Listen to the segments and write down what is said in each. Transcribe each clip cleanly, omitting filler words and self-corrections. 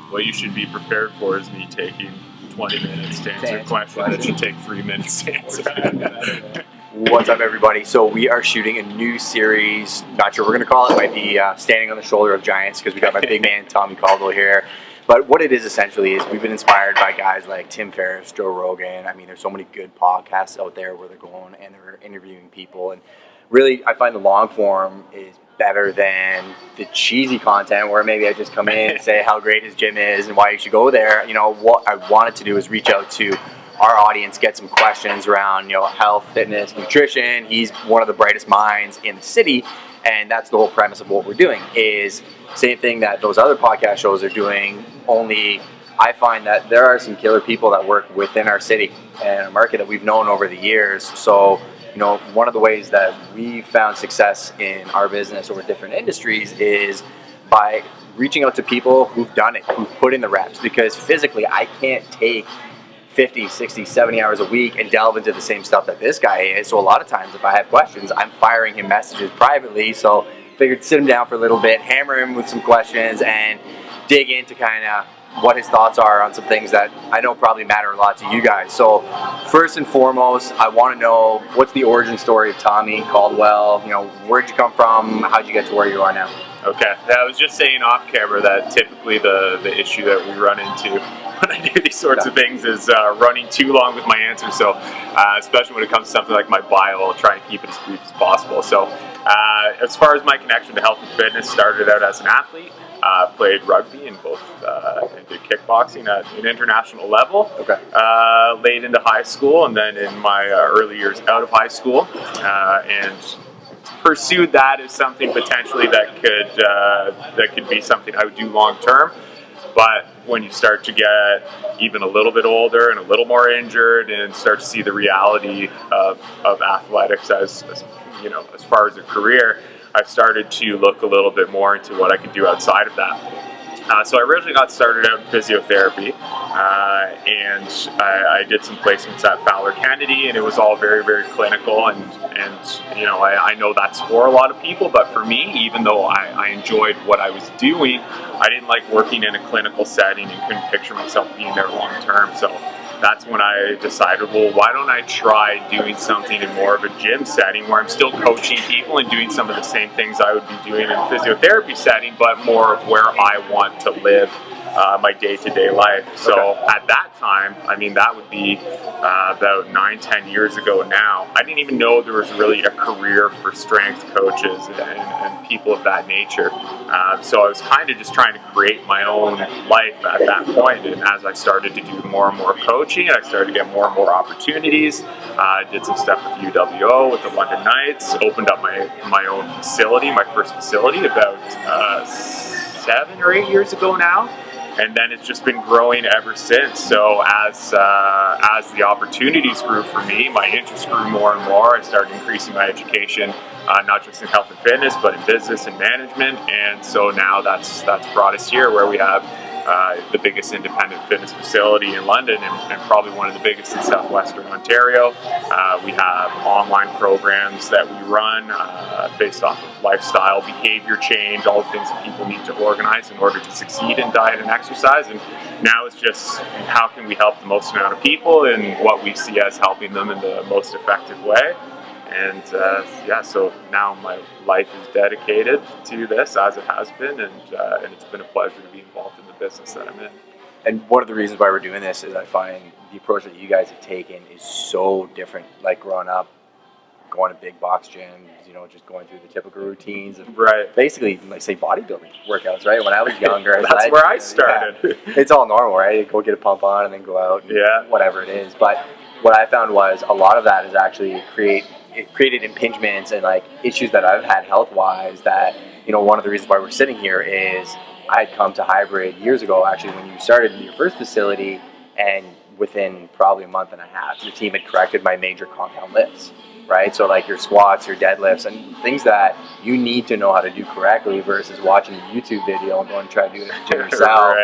what you should be prepared for is me taking 20 minutes to answer a question that should take 3 minutes to answer. What's up, everybody? So we are shooting a new series. Not sure what we're going to call it. Might be Standing on the Shoulder of Giants, because we got my big man Tommy Caldwell here. But what it is essentially is we've been inspired by guys like Tim Ferriss, Joe Rogan. I mean, there's so many good podcasts out there where they're going and they're interviewing people. And really, I find the long form is better than the cheesy content where maybe I just come in and say how great his gym is and why you should go there. You know, what I wanted to do is reach out to our audience, get some questions around, you know, health, fitness, nutrition. He's one of the brightest minds in the city, and that's the whole premise of what we're doing. Is same thing that those other podcast shows are doing, only I find that there are some killer people that work within our city and a market that we've known over the years. So, you know, one of the ways that we've found success in our business or different industries is by reaching out to people who've done it, who've put in the reps, because physically I can't take 50, 60, 70 hours a week and delve into the same stuff that this guy is. So a lot of times if I have questions, I'm firing him messages privately. So figured sit him down for a little bit, hammer him with some questions, and dig into kind of what his thoughts are on some things that I know probably matter a lot to you guys. So first and foremost, I want to know, what's the origin story of Tommy Caldwell? You know, where'd you come from? How'd you get to where you are now? Okay, I was just saying off camera that typically the issue that we run into when I do these sorts of things is running too long with my answers. So especially when it comes to something like my bio, I'll try and keep it as brief as possible. So as far as my connection to health and fitness, started out as an athlete. Played rugby and did kickboxing at an international level. Okay. Late into high school, and then in my early years out of high school, and pursued that as something potentially that could be something I would do long term. But when you start to get even a little bit older and a little more injured, and start to see the reality of athletics as you know, as far as a career, I started to look a little bit more into what I could do outside of that. So I originally got started out in physiotherapy, and I did some placements at Fowler Kennedy, and it was all very, very clinical, and you know, I know that's for a lot of people, but for me, even though I enjoyed what I was doing, I didn't like working in a clinical setting and couldn't picture myself being there long term. So that's when I decided, well, why don't I try doing something in more of a gym setting where I'm still coaching people and doing some of the same things I would be doing in a physiotherapy setting, but more of where I want to live my day-to-day life. So at that time, I mean, that would be about 9-10 years ago now, I didn't even know there was really a career for strength coaches and people of that nature. So I was kind of just trying to create my own life at that point. And as I started to do more and more coaching, I started to get more and more opportunities. I did some stuff with UWO, with the London Knights, opened up my own facility, my first facility, about 7 or 8 years ago now. And then it's just been growing ever since. So as the opportunities grew for me, my interest grew more and more. I started increasing my education, not just in health and fitness, but in business and management. And so now that's brought us here, where we have the biggest independent fitness facility in London, and probably one of the biggest in southwestern Ontario. We have online programs that we run based off of lifestyle, behavior change, all the things that people need to organize in order to succeed in diet and exercise. And now it's just, how can we help the most amount of people and what we see as helping them in the most effective way. And yeah, so now my life is dedicated to this, as it has been, and it's been a pleasure to be involved in the business that I'm in. And one of the reasons why we're doing this is I find the approach that you guys have taken is so different. Like growing up, going to big box gyms, you know, just going through the typical routines of basically, like, say, bodybuilding workouts, right? When I was younger, that's where I started. Yeah, it's all normal, right? Go get a pump on and then go out, and whatever it is. But what I found was a lot of that is actually it created impingements and like issues that I've had health-wise. That, you know, one of the reasons why we're sitting here is I had come to Hybrid years ago, actually, when you started your first facility, and within probably a month and a half, your team had corrected my major compound lifts, right? So like your squats, your deadlifts, and things that you need to know how to do correctly versus watching a YouTube video and going to try to do it to yourself.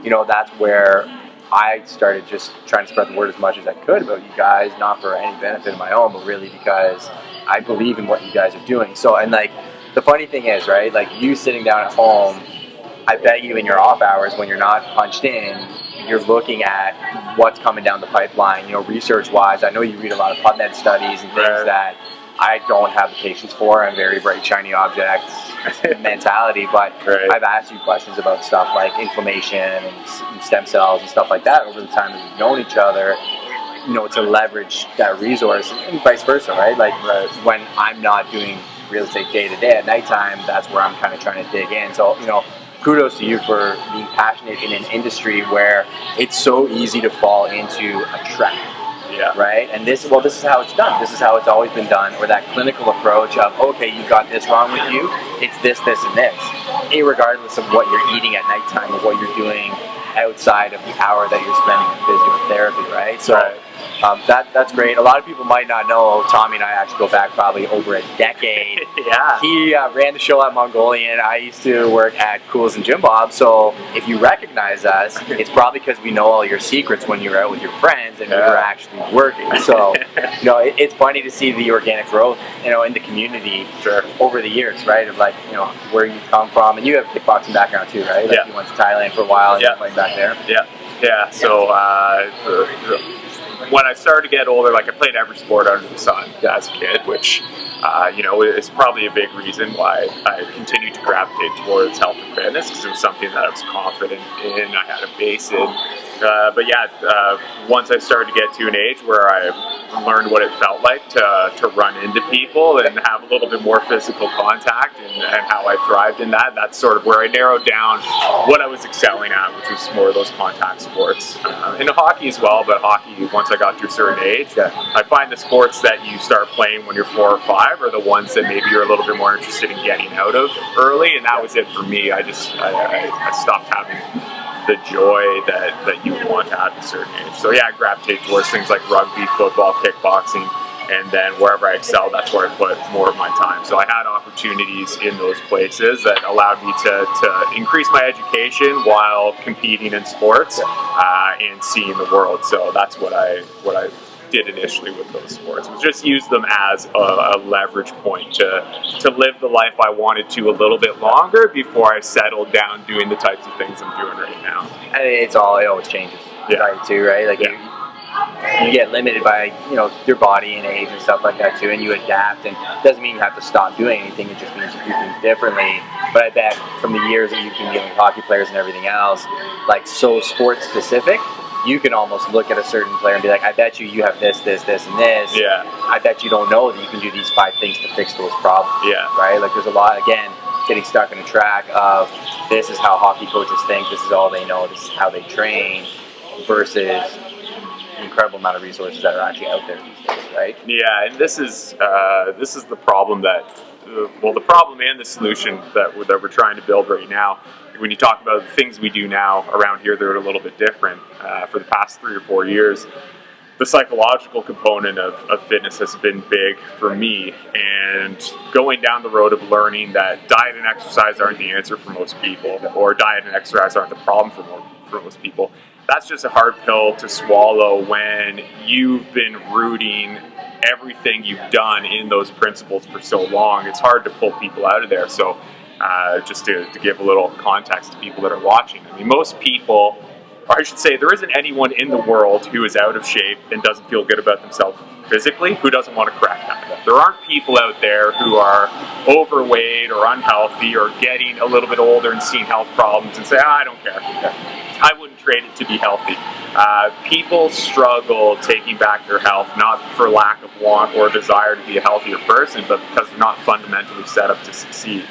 You know, that's where I started just trying to spread the word as much as I could about you guys, not for any benefit of my own, but really because I believe in what you guys are doing. So, and like, the funny thing is, right, like you sitting down at home, I bet you in your off hours when you're not punched in, you're looking at what's coming down the pipeline, research-wise. I know you read a lot of PubMed studies and things that I don't have the patience for. I'm very bright, shiny objects mentality, but I've asked you questions about stuff like inflammation and stem cells and stuff like that over the time that we've known each other, to leverage that resource and vice versa, right? Like when I'm not doing real estate day to day at nighttime, that's where I'm kind of trying to dig in. So, kudos to you for being passionate in an industry where it's so easy to fall into a trap. Yeah. Right? And this is how it's done. This is how it's always been done. Or that clinical approach of, okay, you got this wrong with you. It's this, and this. Irregardless of what you're eating at nighttime or what you're doing outside of the hour that you're spending in physical therapy, right? So that's great. A lot of people might not know, Tommy and I actually go back probably over a decade. Yeah. He ran the show at Mongolian. I used to work at Cools and Jim Bob. So if you recognize us, it's probably because we know all your secrets when you're out with your friends and you're actually working. So, it's funny to see the organic growth, in the community over the years, right? Of like, where you've come from. And you have a kickboxing background too, right? Like you went to Thailand for a while and you're playing back there. Yeah. So, when I started to get older, I played every sport under the sun as a kid, which, is probably a big reason why I continued to gravitate towards health and fitness, because it was something that I was confident in, I had a base in. Once I started to get to an age where I learned what it felt like to run into people and have a little bit more physical contact and how I thrived in that, that's sort of where I narrowed down what I was excelling at, which was more of those contact sports. And hockey as well, but hockey, once I got to a certain age, I find the sports that you start playing when you're 4 or 5 are the ones that maybe you're a little bit more interested in getting out of early, and that was it for me. I stopped having the joy that you would want to have at a certain age. So I gravitate towards things like rugby, football, kickboxing, and then wherever I excel, that's where I put more of my time. So I had opportunities in those places that allowed me to increase my education while competing in sports and seeing the world. So that's what I did initially with those sports, was just use them as a leverage point to live the life I wanted to a little bit longer before I settled down doing the types of things I'm doing right now. And it always changes, right? Too, right? Like you get limited by your body and age and stuff like that too, and you adapt. And it doesn't mean you have to stop doing anything. It just means you do things differently. But I bet from the years that you've been dealing with hockey players and everything else, so sports specific, you can almost look at a certain player and be like, I bet you have this, and this. Yeah. I bet you don't know that you can do these 5 things to fix those problems. Yeah. Right? There's a lot, again, getting stuck in a track of this is how hockey coaches think, this is all they know, this is how they train, versus the incredible amount of resources that are actually out there these days, right? Yeah, and this is the problem the problem and the solution that we're trying to build right now. When you talk about the things we do now around here, they're a little bit different. For the past 3 or 4 years, the psychological component of fitness has been big for me, and going down the road of learning that diet and exercise aren't the answer for most people, or diet and exercise aren't the problem for most people. That's just a hard pill to swallow when you've been rooting everything you've done in those principles for so long. It's hard to pull people out of there. So just to give a little context to people that are watching, I mean, most people, or I should say, there isn't anyone in the world who is out of shape and doesn't feel good about themselves physically who doesn't want to correct that. There aren't people out there who are overweight or unhealthy or getting a little bit older and seeing health problems and say, I don't care. I wouldn't trade it to be healthy. People struggle taking back their health, not for lack of want or desire to be a healthier person, but because they're not fundamentally set up to succeed.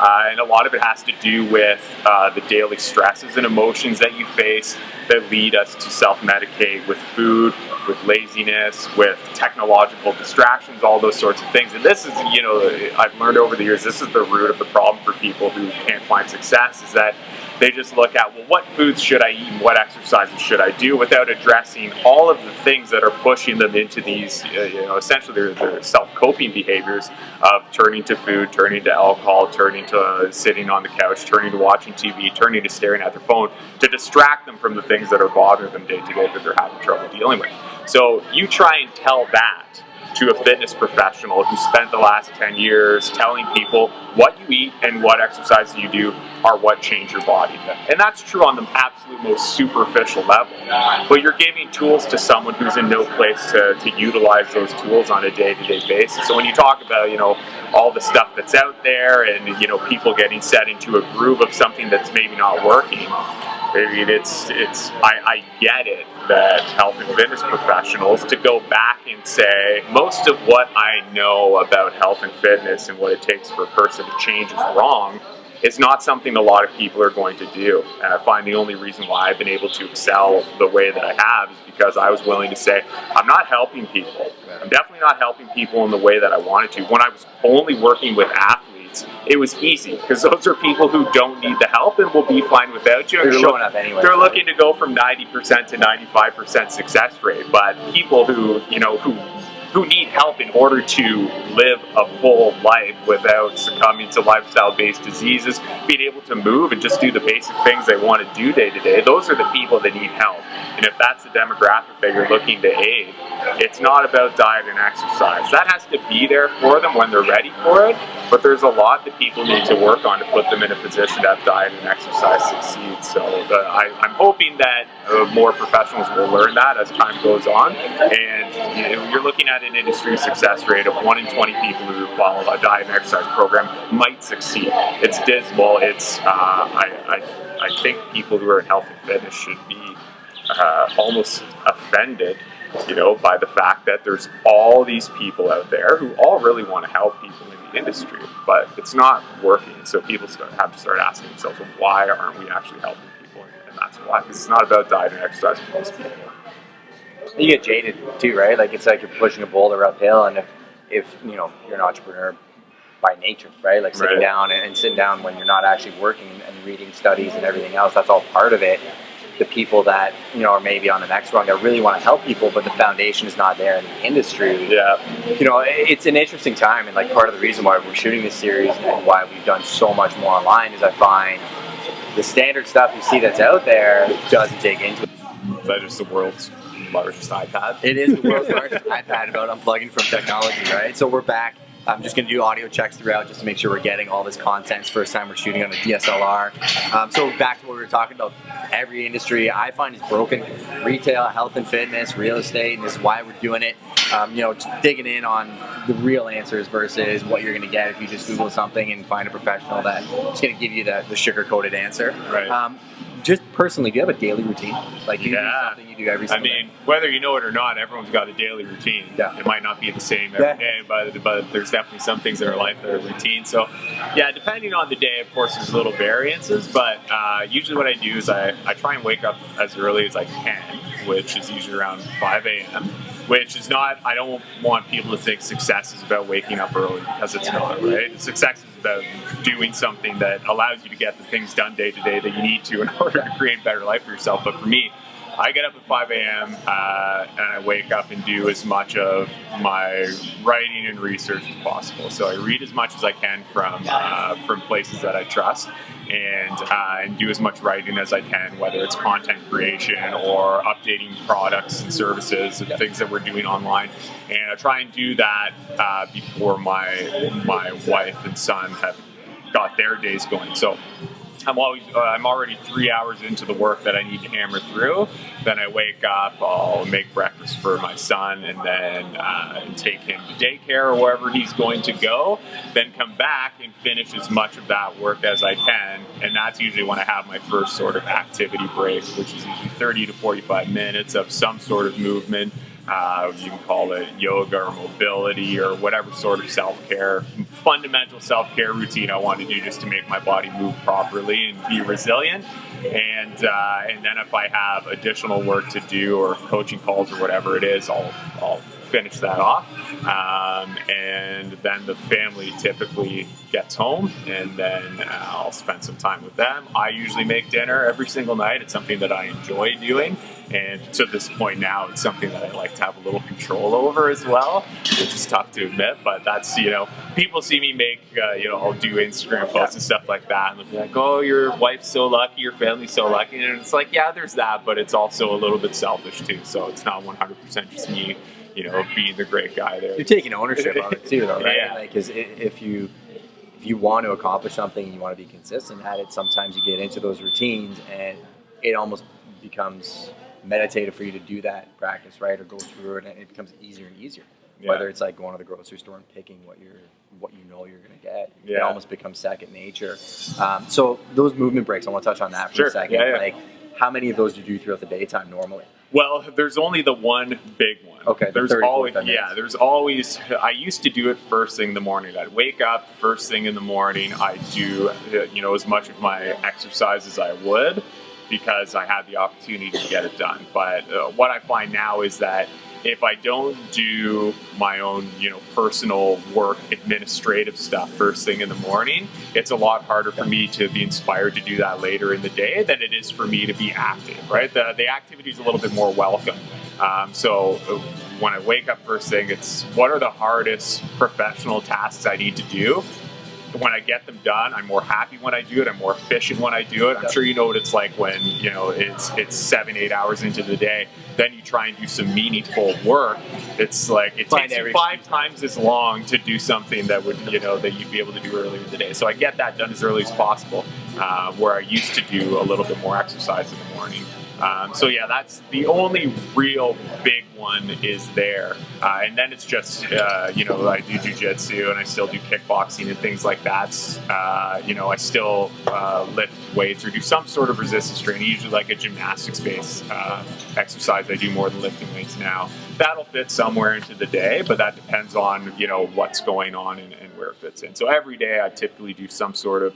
And a lot of it has to do with the daily stresses and emotions that you face that lead us to self-medicate with food, with laziness, with technological distractions, all those sorts of things. And this is, I've learned over the years, this is the root of the problem for people who can't find success, is that they just look at, well, what foods should I eat and what exercises should I do, without addressing all of the things that are pushing them into these, essentially they're self-coping behaviors of turning to food, turning to alcohol, turning to sitting on the couch, turning to watching TV, turning to staring at their phone to distract them from the things that are bothering them day to day that they're having trouble dealing with. So you try and tell that to a fitness professional who spent the last 10 years telling people what you eat and what exercises you do are what change your body. And that's true on the absolute most superficial level. But you're giving tools to someone who's in no place to utilize those tools on a day-to-day basis. So when you talk about, all the stuff that's out there and, people getting set into a groove of something that's maybe not working, I get it that health and fitness professionals to go back and say most of what I know about health and fitness and what it takes for a person to change is wrong is not something a lot of people are going to do. And I find the only reason why I've been able to excel the way that I have is because I was willing to say, I'm not helping people. I'm definitely not helping people in the way that I wanted to. When I was only working with athletes, it was easy because those are people who don't need the help and will be fine without you. They're showing up anyway. They're looking to go from 90% to 95% success rate. But people who need help in order to live a full life without succumbing to lifestyle-based diseases, being able to move and just do the basic things they want to do day to day, those are the people that need help. And if that's the demographic that you're looking to aid, it's not about diet and exercise. That has to be there for them when they're ready for it, but there's a lot that people need to work on to put them in a position to have diet and exercise succeed. So I'm hoping that more professionals will learn that as time goes on. And you're looking at an industry success rate of 1 in 20 people who follow a diet and exercise program might succeed. It's dismal. I think people who are in health and fitness should be almost offended, by the fact that there's all these people out there who all really want to help people in the industry, but it's not working. So people have to start asking themselves, well, why aren't we actually helping people? And that's why, because it's not about diet and exercise for most people. You get jaded too, right? Like it's like you're pushing a boulder uphill, and if you're an entrepreneur by nature, right? Like sitting down and sitting down when you're not actually working and reading studies and everything else, that's all part of it. The people that are maybe on the next rung that really want to help people, but the foundation is not there in the industry. Yeah, it's an interesting time, and like part of the reason why we're shooting this series and why we've done so much more online is I find the standard stuff you see that's out there doesn't dig into it. Is that just the world's largest iPad? It is the world's largest iPad about unplugging from technology, right? So we're back. I'm just going to do audio checks throughout just to make sure we're getting all this content. It's the first time we're shooting on a DSLR. So back to what we were talking about, every industry I find is broken. Retail, health and fitness, real estate, and this is why we're doing it. Just digging in on the real answers versus what you're going to get if you just Google something and find a professional that's going to give you the sugar-coated answer. Right. Just personally, do you have a daily routine? Like, do you do something you do every single day? Whether you know it or not, everyone's got a daily routine. Yeah. It might not be the same every day, but there's definitely some things in our life that are routine. So, yeah, depending on the day, of course, there's little variances, but usually what I do is I try and wake up as early as I can, which is usually around 5 a.m., which is not, I don't want people to think success is about waking up early, because it's not, right? Success is about doing something that allows you to get the things done day to day that you need to in order to create a better life for yourself. But for me, I get up at 5 a.m. And I wake up and do as much of my writing and research as possible. So I read as much as I can from places that I trust, and do as much writing as I can, whether it's content creation or updating products and services and things that we're doing online. And I try and do that before my wife and son have got their days going. So I'm already 3 hours into the work that I need to hammer through. Then I wake up, I'll make breakfast for my son, and then take him to daycare or wherever he's going to go. Then come back and finish as much of that work as I can. And that's usually when I have my first sort of activity break, which is usually 30 to 45 minutes of some sort of movement. You can call it yoga or mobility or whatever sort of self-care, fundamental self-care routine I want to do just to make my body move properly and be resilient. And then if I have additional work to do or coaching calls or whatever it is, I'll finish that off. And then the family typically gets home, and then I'll spend some time with them. I usually make dinner every single night. It's something that I enjoy doing. And to this point now, it's something that I like to have a little control over as well, which is tough to admit, but that's, people see me make, I'll do Instagram posts and stuff like that, and they'll be like, oh, your wife's so lucky, your family's so lucky, and it's like, yeah, there's that, but it's also a little bit selfish too, so it's not 100% just me, being the great guy there. You're taking ownership of it too, though, right? Yeah. Like, because if you want to accomplish something and you want to be consistent at it, sometimes you get into those routines and it almost becomes meditative for you to do that in practice, right? Or go through it, and it becomes easier and easier. Yeah. Whether it's like going to the grocery store and picking what you know you're going to get, it almost becomes second nature. So those movement breaks, I want to touch on that for a second. Yeah. Like, how many of those do you do throughout the daytime normally? Well, there's only the one big one. Okay. There's always. I used to do it first thing in the morning. I'd wake up first thing in the morning. I do, as much of my exercise as I would, because I had the opportunity to get it done. But what I find now is that if I don't do my own, personal work, administrative stuff first thing in the morning, it's a lot harder for me to be inspired to do that later in the day than it is for me to be active, right? The activity is a little bit more welcome. So when I wake up first thing, it's what are the hardest professional tasks I need to do? When I get them done, I'm more happy when I do it. I'm more efficient when I do it. I'm sure you know what it's like when it's 7-8 hours into the day. Then you try and do some meaningful work. It's like it takes you 5 times as long to do something that would that you'd be able to do earlier in the day. So I get that done as early as possible. Where I used to do a little bit more exercise in the morning. That's the only real big one is there. And then it's just, I do jiu-jitsu and I still do kickboxing and things like that. I still lift weights or do some sort of resistance training, usually like a gymnastics-based exercise I do more than lifting weights now. That'll fit somewhere into the day, but that depends on, what's going on and where it fits in. So every day I typically do some sort of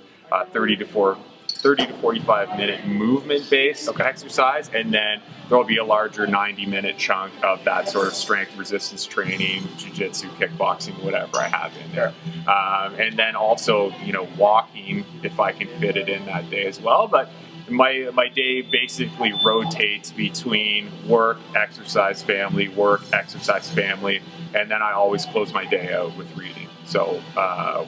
30 to 45 minute movement-based exercise, and then there'll be a larger 90-minute chunk of that sort of strength resistance training, jiu-jitsu, kickboxing, whatever I have in there. And then also, walking if I can fit it in that day as well. But my day basically rotates between work, exercise, family, and then I always close my day out with reading. So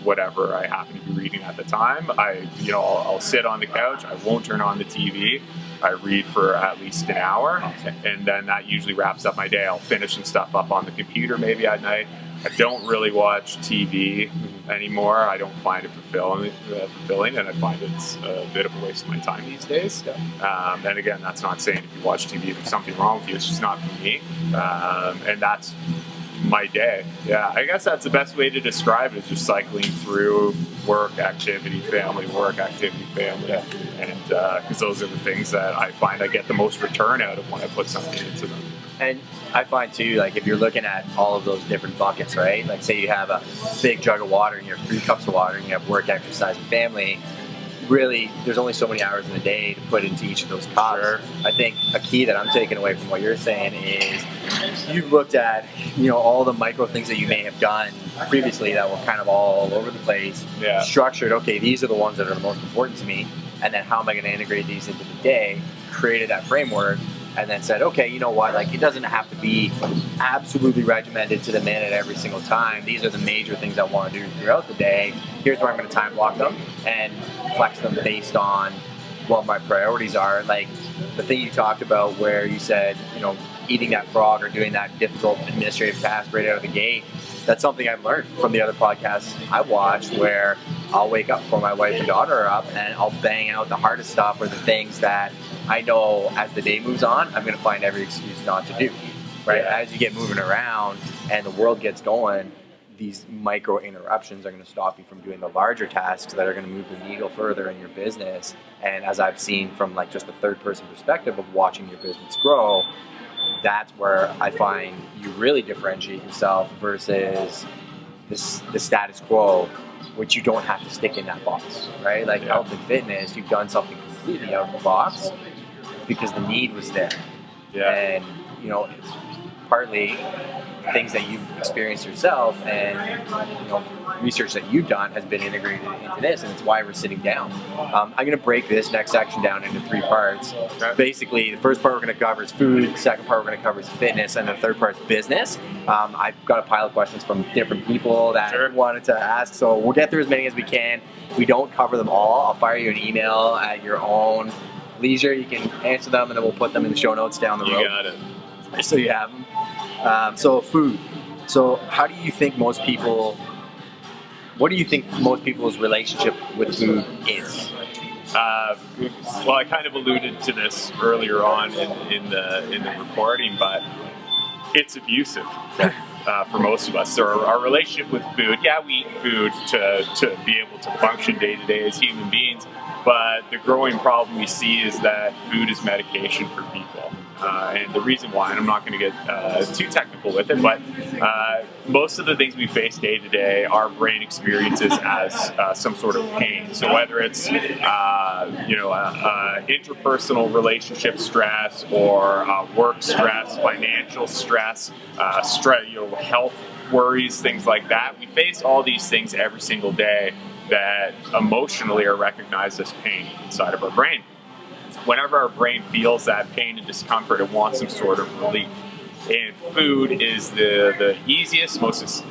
whatever I happen to be reading at the time, I'll sit on the couch. I won't turn on the TV. I read for at least an hour, and then that usually wraps up my day. I'll finish some stuff up on the computer maybe at night. I don't really watch TV anymore. I don't find it fulfilling, and I find it's a bit of a waste of my time these days. And again, that's not saying if you watch TV there's something wrong with you. It's just not for me, and that's my day. Yeah, I guess that's the best way to describe it, is just cycling through work, activity, family, work, activity, family. And because those are the things that I find I get the most return out of when I put something into them. And I find too, like if you're looking at all of those different buckets, right? Like say you have a big jug of water and you have 3 cups of water and you have work, exercise, and family. Really, there's only so many hours in the day to put into each of those cups. Sure. I think a key that I'm taking away from what you're saying is you've looked at, all the micro things that you may have done previously that were kind of all over the place, structured, okay, these are the ones that are the most important to me, and then how am I going to integrate these into the day, created that framework, and then said, okay, you know what, like it doesn't have to be absolutely regimented to the minute every single time. These are the major things I want to do throughout the day. Here's where I'm going to time block them and flex them based on what my priorities are. Like the thing you talked about where you said, eating that frog or doing that difficult administrative task right out of the gate, that's something I've learned from the other podcasts I watch, where I'll wake up before my wife and daughter are up and I'll bang out the hardest stuff or the things that I know as the day moves on, I'm going to find every excuse not to do, right? Yeah. As you get moving around and the world gets going, these micro interruptions are going to stop you from doing the larger tasks that are going to move the needle further in your business. And as I've seen from like just a third person perspective of watching your business grow, that's where I find you really differentiate yourself versus the status quo, which you don't have to stick in that box, right? Like health and fitness, you've done something completely out of the box because the need was there. And, partly things that you've experienced yourself and, research that you've done has been integrated into this, and it's why we're sitting down. I'm going to break this next section down into 3 parts. Basically, the first part we're going to cover is food, the second part we're going to cover is fitness, and the third part is business. I've got a pile of questions from different people that wanted to ask, so we'll get through as many as we can. If we don't cover them all, I'll fire you an email at your own leisure. You can answer them, and then we'll put them in the show notes down the road. You got it. So you have them. So food. So how do you think most people? What do you think most people's relationship with food is? Well, I kind of alluded to this earlier on in the recording, but it's abusive for most of us. So our relationship with food, yeah, we eat food to be able to function day to day as human beings, but the growing problem we see is that food is medication for people. And the reason why, and I'm not going to get too technical with it, but most of the things we face day to day, our brain experiences as some sort of pain. So whether it's interpersonal relationship stress or work stress, financial stress, health worries, things like that, we face all these things every single day that emotionally are recognized as pain inside of our brain. Whenever our brain feels that pain and discomfort, it wants some sort of relief. And food is the easiest, most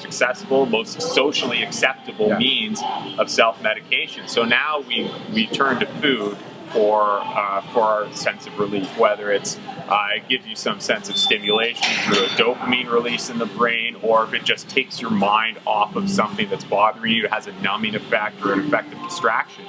accessible, most socially acceptable means of self-medication. So now we turn to food for our sense of relief, whether it's it gives you some sense of stimulation through a dopamine release in the brain, or if it just takes your mind off of something that's bothering you, it has a numbing effect or an effective distraction.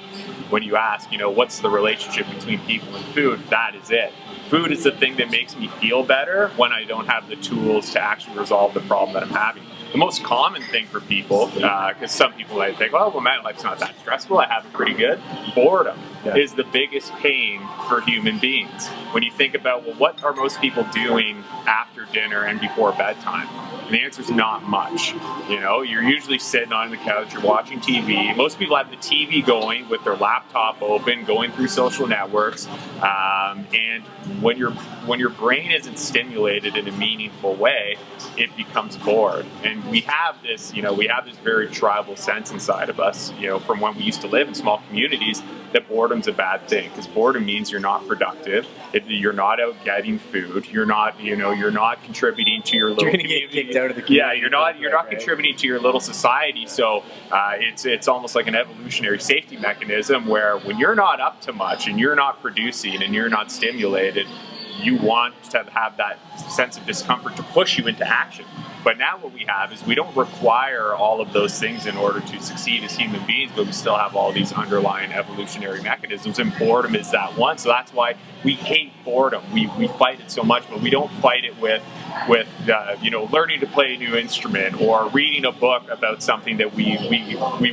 When you ask, what's the relationship between people and food, that is it. Food is the thing that makes me feel better when I don't have the tools to actually resolve the problem that I'm having. The most common thing for people, because some people might think, well, my life's not that stressful, I have it pretty good. Boredom is the biggest pain for human beings. When you think about, well, what are most people doing after dinner and before bedtime? And the answer is not much. You're usually sitting on the couch, you're watching TV. Most people have the TV going with their laptop open, going through social networks. And when your brain isn't stimulated in a meaningful way, it becomes bored. And we have this very tribal sense inside of us, from when we used to live in small communities, that boredom's a bad thing, because boredom means you're not productive. You're not out getting food. You're not contributing to your little community. You're gonna get kicked out of the community. Yeah, you're not contributing to your little society. So it's almost like an evolutionary safety mechanism where when you're not up to much and you're not producing and you're not stimulated, you want to have that sense of discomfort to push you into action. But now what we have is we don't require all of those things in order to succeed as human beings, but we still have all these underlying evolutionary mechanisms, and boredom is that one. So that's why we hate boredom. We fight it so much, but we don't fight it with learning to play a new instrument or reading a book about something that we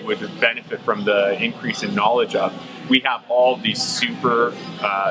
would benefit from the increase in knowledge of. We have all these super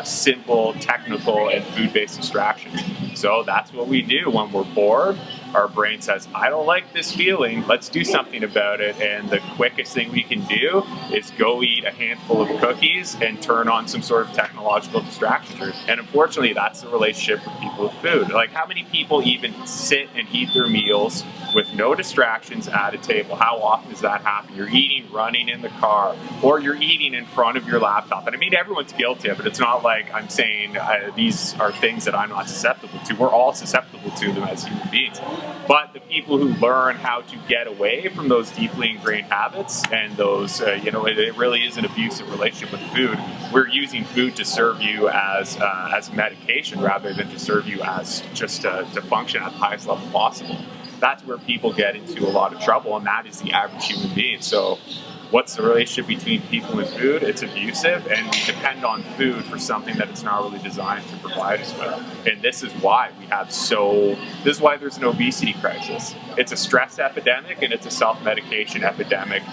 simple, technical, and food-based distractions. So that's what we do when we're bored. Our brain says, I don't like this feeling, let's do something about it. And the quickest thing we can do is go eat a handful of cookies and turn on some sort of technological distraction. And unfortunately, that's the relationship with people with food. Like, how many people even sit and eat their meals with no distractions at a table? How often does that happen? You're eating running in the car, or you're eating in front of your laptop. And I mean, everyone's guilty of it. It's not like I'm saying these are things that I'm not susceptible to. We're all susceptible to them as human beings. But the people who learn how to get away from those deeply ingrained habits and those, it really is an abusive relationship with food. We're using food to serve you as medication rather than to serve you as just to function at the highest level possible. That's where people get into a lot of trouble, and that is the average human being. So what's the relationship between people and food? It's abusive, and we depend on food for something that it's not really designed to provide us with. And this is why this is why there's an obesity crisis. It's a stress epidemic, and it's a self-medication epidemic.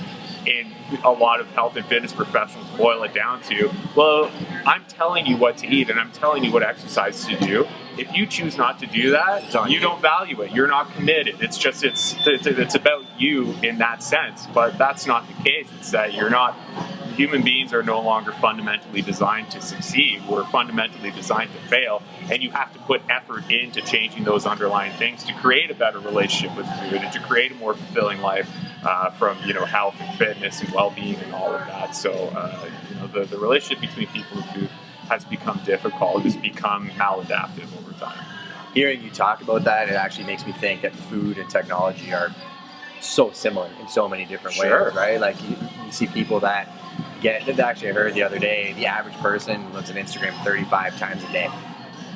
And a lot of health and fitness professionals boil it down to, well, I'm telling you what to eat and I'm telling you what exercise to do. If you choose not to do that, you don't value it. You're not committed. It's about you in that sense. But that's not the case. It's that human beings are no longer fundamentally designed to succeed. We're fundamentally designed to fail. And you have to put effort into changing those underlying things to create a better relationship with food and to create a more fulfilling life from health and fitness and well-being and all of that. So the relationship between people and food has become difficult. It's become maladaptive over time. Hearing you talk about that, it actually makes me think that food and technology are so similar in so many different ways, right? Like you see people that actually I heard the other day, the average person looks at Instagram 35 times a day.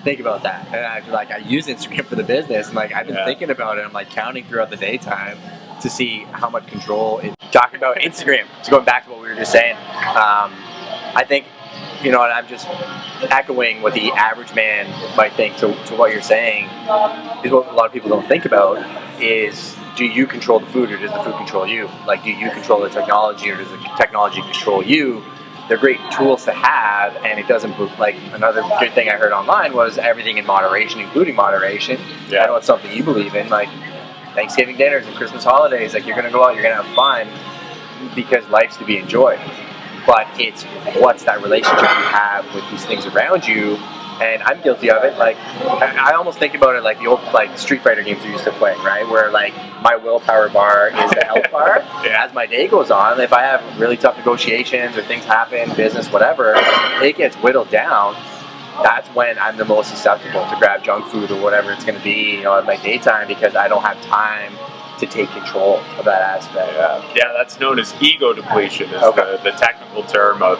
think about that. And I use Instagram for the business, and I've been thinking about it. I'm counting throughout the daytime to see how much control it. Talking about Instagram, so going back to what we were just saying, I think, and I'm just echoing what the average man might think to what you're saying, is what a lot of people don't think about is, do you control the food or does the food control you? Do you control the technology or does the technology control you? They're great tools to have, and it doesn't, another good thing I heard online was everything in moderation, including moderation. Yeah. I know it's something you believe in, Thanksgiving dinners and Christmas holidays, you're going to go out, you're going to have fun because life's to be enjoyed. But it's what's that relationship you have with these things around you, and I'm guilty of it. I almost think about it like the old Street Fighter games we used to play, right? Where my willpower bar is the health bar. As my day goes on, if I have really tough negotiations or things happen, business, whatever, it gets whittled down. That's when I'm the most susceptible to grab junk food or whatever it's going to be, at my daytime, because I don't have time to take control of that aspect. Yeah, that's known as ego depletion, is the technical term of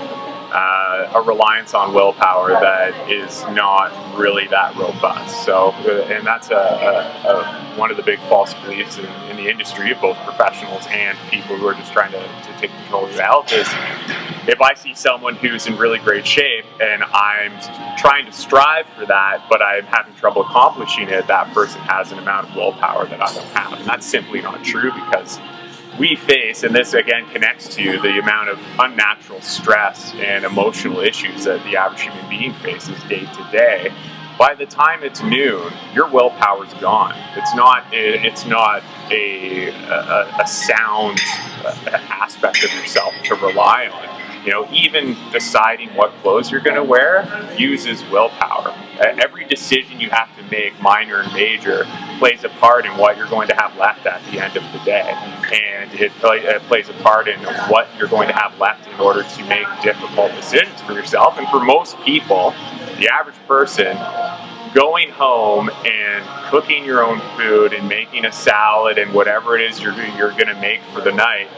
a reliance on willpower that is not really that robust. So, and that's one of the big false beliefs in the industry of both professionals and people who are just trying to take control of their health is, if I see someone who's in really great shape and I'm trying to strive for that, but I'm having trouble accomplishing it, that person has an amount of willpower that I don't have. And that's simply not true, because we face, and this again connects to the amount of unnatural stress and emotional issues that the average human being faces day to day. By the time it's noon, your willpower's gone. It's not a sound aspect of yourself to rely on. Even deciding what clothes you're going to wear uses willpower. Every decision you have to make, minor and major, plays a part in what you're going to have left at the end of the day. And it plays a part in what you're going to have left in order to make difficult decisions for yourself. And for most people, the average person, going home and cooking your own food and making a salad and whatever it is you're going to make for the night,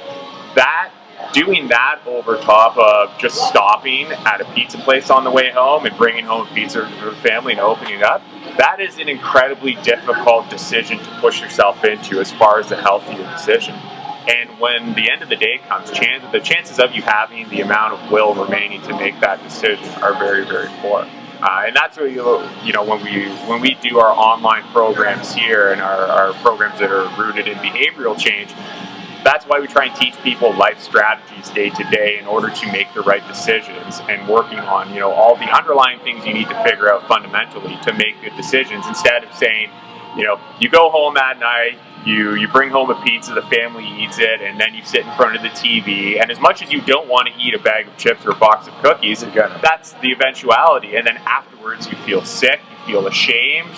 doing that over top of just stopping at a pizza place on the way home and bringing home pizza for the family and opening it up, that is an incredibly difficult decision to push yourself into as far as a healthier decision. And when the end of the day comes, the chances of you having the amount of will remaining to make that decision are very, very poor. And that's what when we do our online programs here and our programs that are rooted in behavioral change, that's why we try and teach people life strategies day to day in order to make the right decisions, and working on all the underlying things you need to figure out fundamentally to make good decisions, instead of saying, you go home at night, you bring home a pizza, the family eats it, and then you sit in front of the TV, and as much as you don't want to eat a bag of chips or a box of cookies, that's the eventuality, and then afterwards you feel sick, you feel ashamed,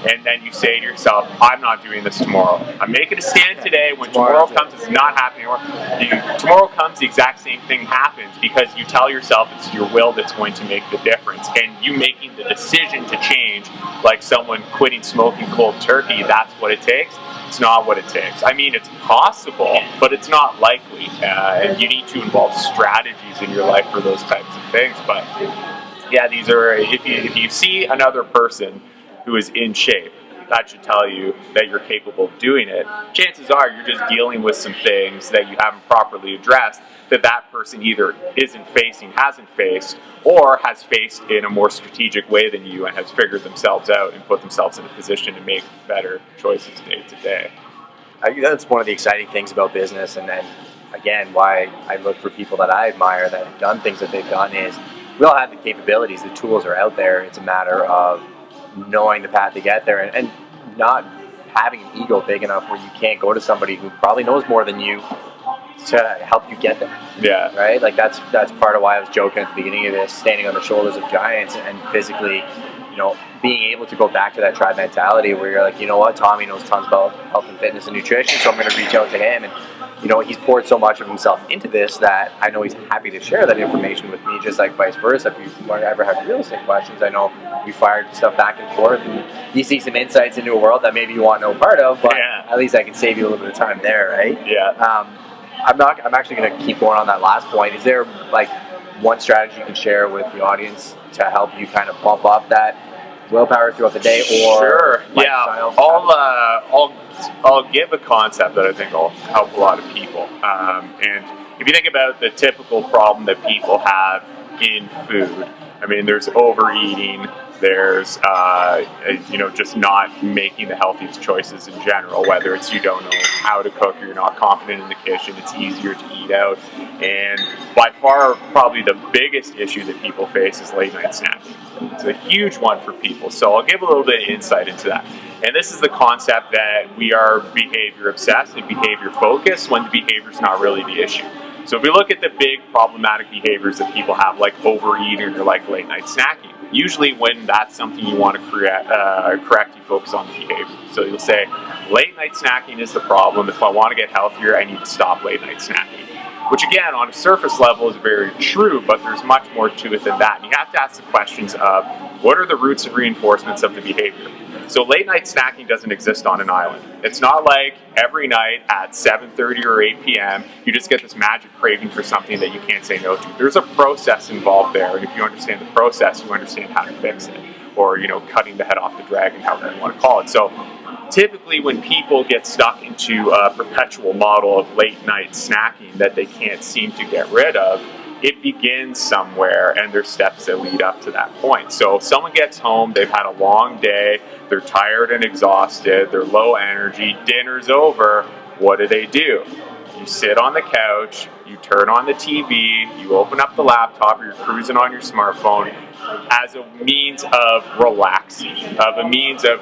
and then you say to yourself, I'm not doing this tomorrow. I'm making a stand today. When tomorrow comes, it's not happening anymore. Tomorrow comes, the exact same thing happens, because you tell yourself it's your will that's going to make the difference. And you making the decision to change, like someone quitting smoking cold turkey, that's what it takes. It's not what it takes. I mean, it's possible, but it's not likely. And you need to involve strategies in your life for those types of things. But yeah, these are, if you see another person who is in shape, that should tell you that you're capable of doing it. Chances are you're just dealing with some things that you haven't properly addressed, that person either hasn't faced, or has faced in a more strategic way than you and has figured themselves out and put themselves in a position to make better choices day to day. That's one of the exciting things about business, and then again, why I look for people that I admire that have done things that they've done is, we all have the capabilities, the tools are out there. It's a matter of knowing the path to get there, and not having an ego big enough where you can't go to somebody who probably knows more than you to help you get there. Yeah. Right? That's part of why I was joking at the beginning of this, standing on the shoulders of giants, and physically, being able to go back to that tribe mentality where you're like, you know what, Tommy knows tons about health and fitness and nutrition, so I'm going to reach out to him. And he's poured so much of himself into this that I know he's happy to share that information with me, just like vice versa. If you ever have real estate questions, I know we fired stuff back and forth, and you see some insights into a world that maybe you want no part of, but at least I can save you a little bit of time there, right? Yeah. I'm actually going to keep going on that last point. Is there one strategy you can share with the audience to help you kind of bump up that willpower throughout the day or sure, lifestyle? I'll give a concept that I think will help a lot of people. And if you think about the typical problem that people have in food, I mean, there's overeating, there's just not making the healthiest choices in general, whether it's you don't know how to cook or you're not confident in the kitchen, it's easier to eat out. And by far, probably the biggest issue that people face is late night snacking. It's a huge one for people. So I'll give a little bit of insight into that. And this is the concept that we are behavior obsessed and behavior focused when the behavior is not really the issue. So if we look at the big problematic behaviors that people have, like overeating or like late night snacking, usually when that's something you want to correct, you focus on the behavior. So you'll say, late night snacking is the problem. If I want to get healthier, I need to stop late night snacking. Which again, on a surface level is very true, but there's much more to it than that. And you have to ask the questions of, what are the roots and reinforcements of the behavior? So late night snacking doesn't exist on an island. It's not like every night at 7:30 or 8 p.m. you just get this magic craving for something that you can't say no to. There's a process involved there, and if you understand the process, you understand how to fix it. Or, cutting the head off the dragon, however you want to call it. So typically when people get stuck into a perpetual model of late night snacking that they can't seem to get rid of, it begins somewhere and there's steps that lead up to that point. So if someone gets home, they've had a long day, they're tired and exhausted, they're low energy, dinner's over, what do? You sit on the couch, you turn on the TV, you open up the laptop, or you're cruising on your smartphone as a means of relaxing, of a means of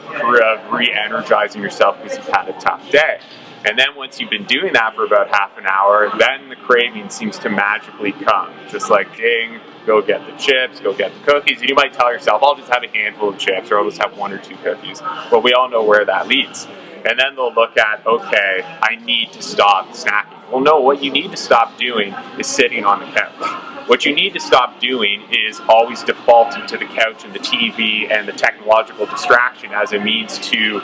re-energizing yourself because you've had a tough day. And then once you've been doing that for about half an hour, then the craving seems to magically come. Just like, ding, go get the chips, go get the cookies. And you might tell yourself, I'll just have a handful of chips or I'll just have 1 or 2 cookies. But we all know where that leads. And then they'll look at, okay, I need to stop snacking. Well, no, what you need to stop doing is sitting on the couch. What you need to stop doing is always defaulting to the couch and the TV and the technological distraction as a means to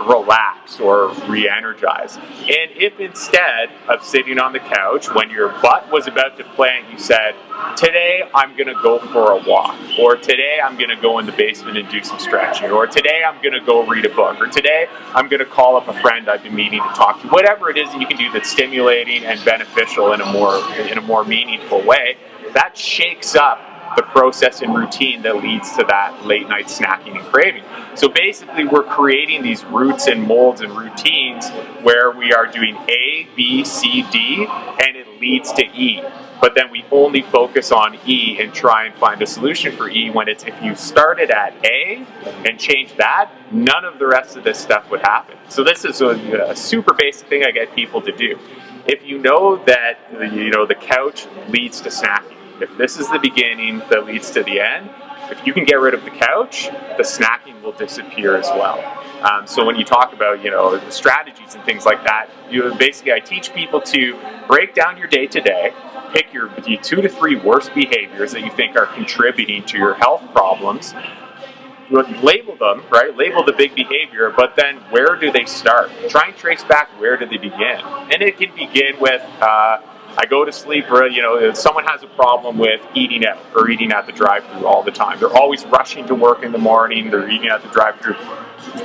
relax or re-energize. And if instead of sitting on the couch when your butt was about to plant, you said, today I'm going to go for a walk, or today I'm going to go in the basement and do some stretching, or today I'm going to go read a book, or today I'm going to call up a friend I've been meaning to talk to, whatever it is that you can do that's stimulating and beneficial in a more meaningful way, that shakes up the process and routine that leads to that late night snacking and craving. So basically we're creating these roots and molds and routines where we are doing A, B, C, D, and it leads to E. But then we only focus on E and try and find a solution for E when it's, if you started at A and change that, none of the rest of this stuff would happen. So this is a super basic thing I get people to do. If you know that the couch leads to snacking, if this is the beginning that leads to the end, if you can get rid of the couch, the snacking will disappear as well. So when you talk about the strategies and things like that, basically I teach people to break down your day to day, pick your 2 to 3 worst behaviors that you think are contributing to your health problems, label them, right? Label the big behavior, but then where do they start? Try and trace back, where do they begin? And it can begin with I go to sleep, or if someone has a problem with eating out or eating at the drive-thru all the time. They're always rushing to work in the morning, they're eating at the drive-thru,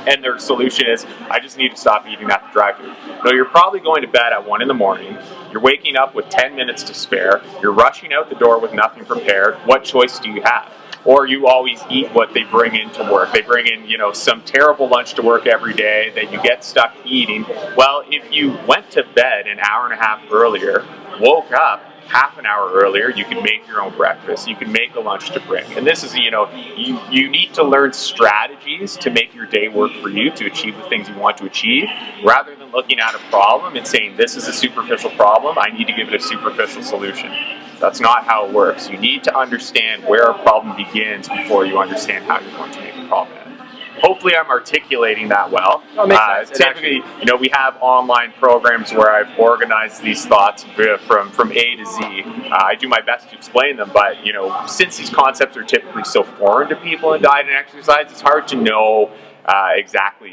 and their solution is, I just need to stop eating at the drive-thru. No, you're probably going to bed at 1 in the morning, you're waking up with 10 minutes to spare, you're rushing out the door with nothing prepared. What choice do you have? Or you always eat what they bring into work. They bring in, some terrible lunch to work every day that you get stuck eating. Well, if you went to bed an hour and a half earlier, woke up half an hour earlier, you can make your own breakfast, you can make a lunch to bring. And this is, you need to learn strategies to make your day work for you, to achieve the things you want to achieve, rather than looking at a problem and saying, this is a superficial problem, I need to give it a superficial solution. That's not how it works. You need to understand where a problem begins before you understand how you're going to make a problem end. Hopefully I'm articulating that well. That makes sense. Typically, we have online programs where I've organized these thoughts from A to Z. I do my best to explain them, but since these concepts are typically so foreign to people in diet and exercise, it's hard to know exactly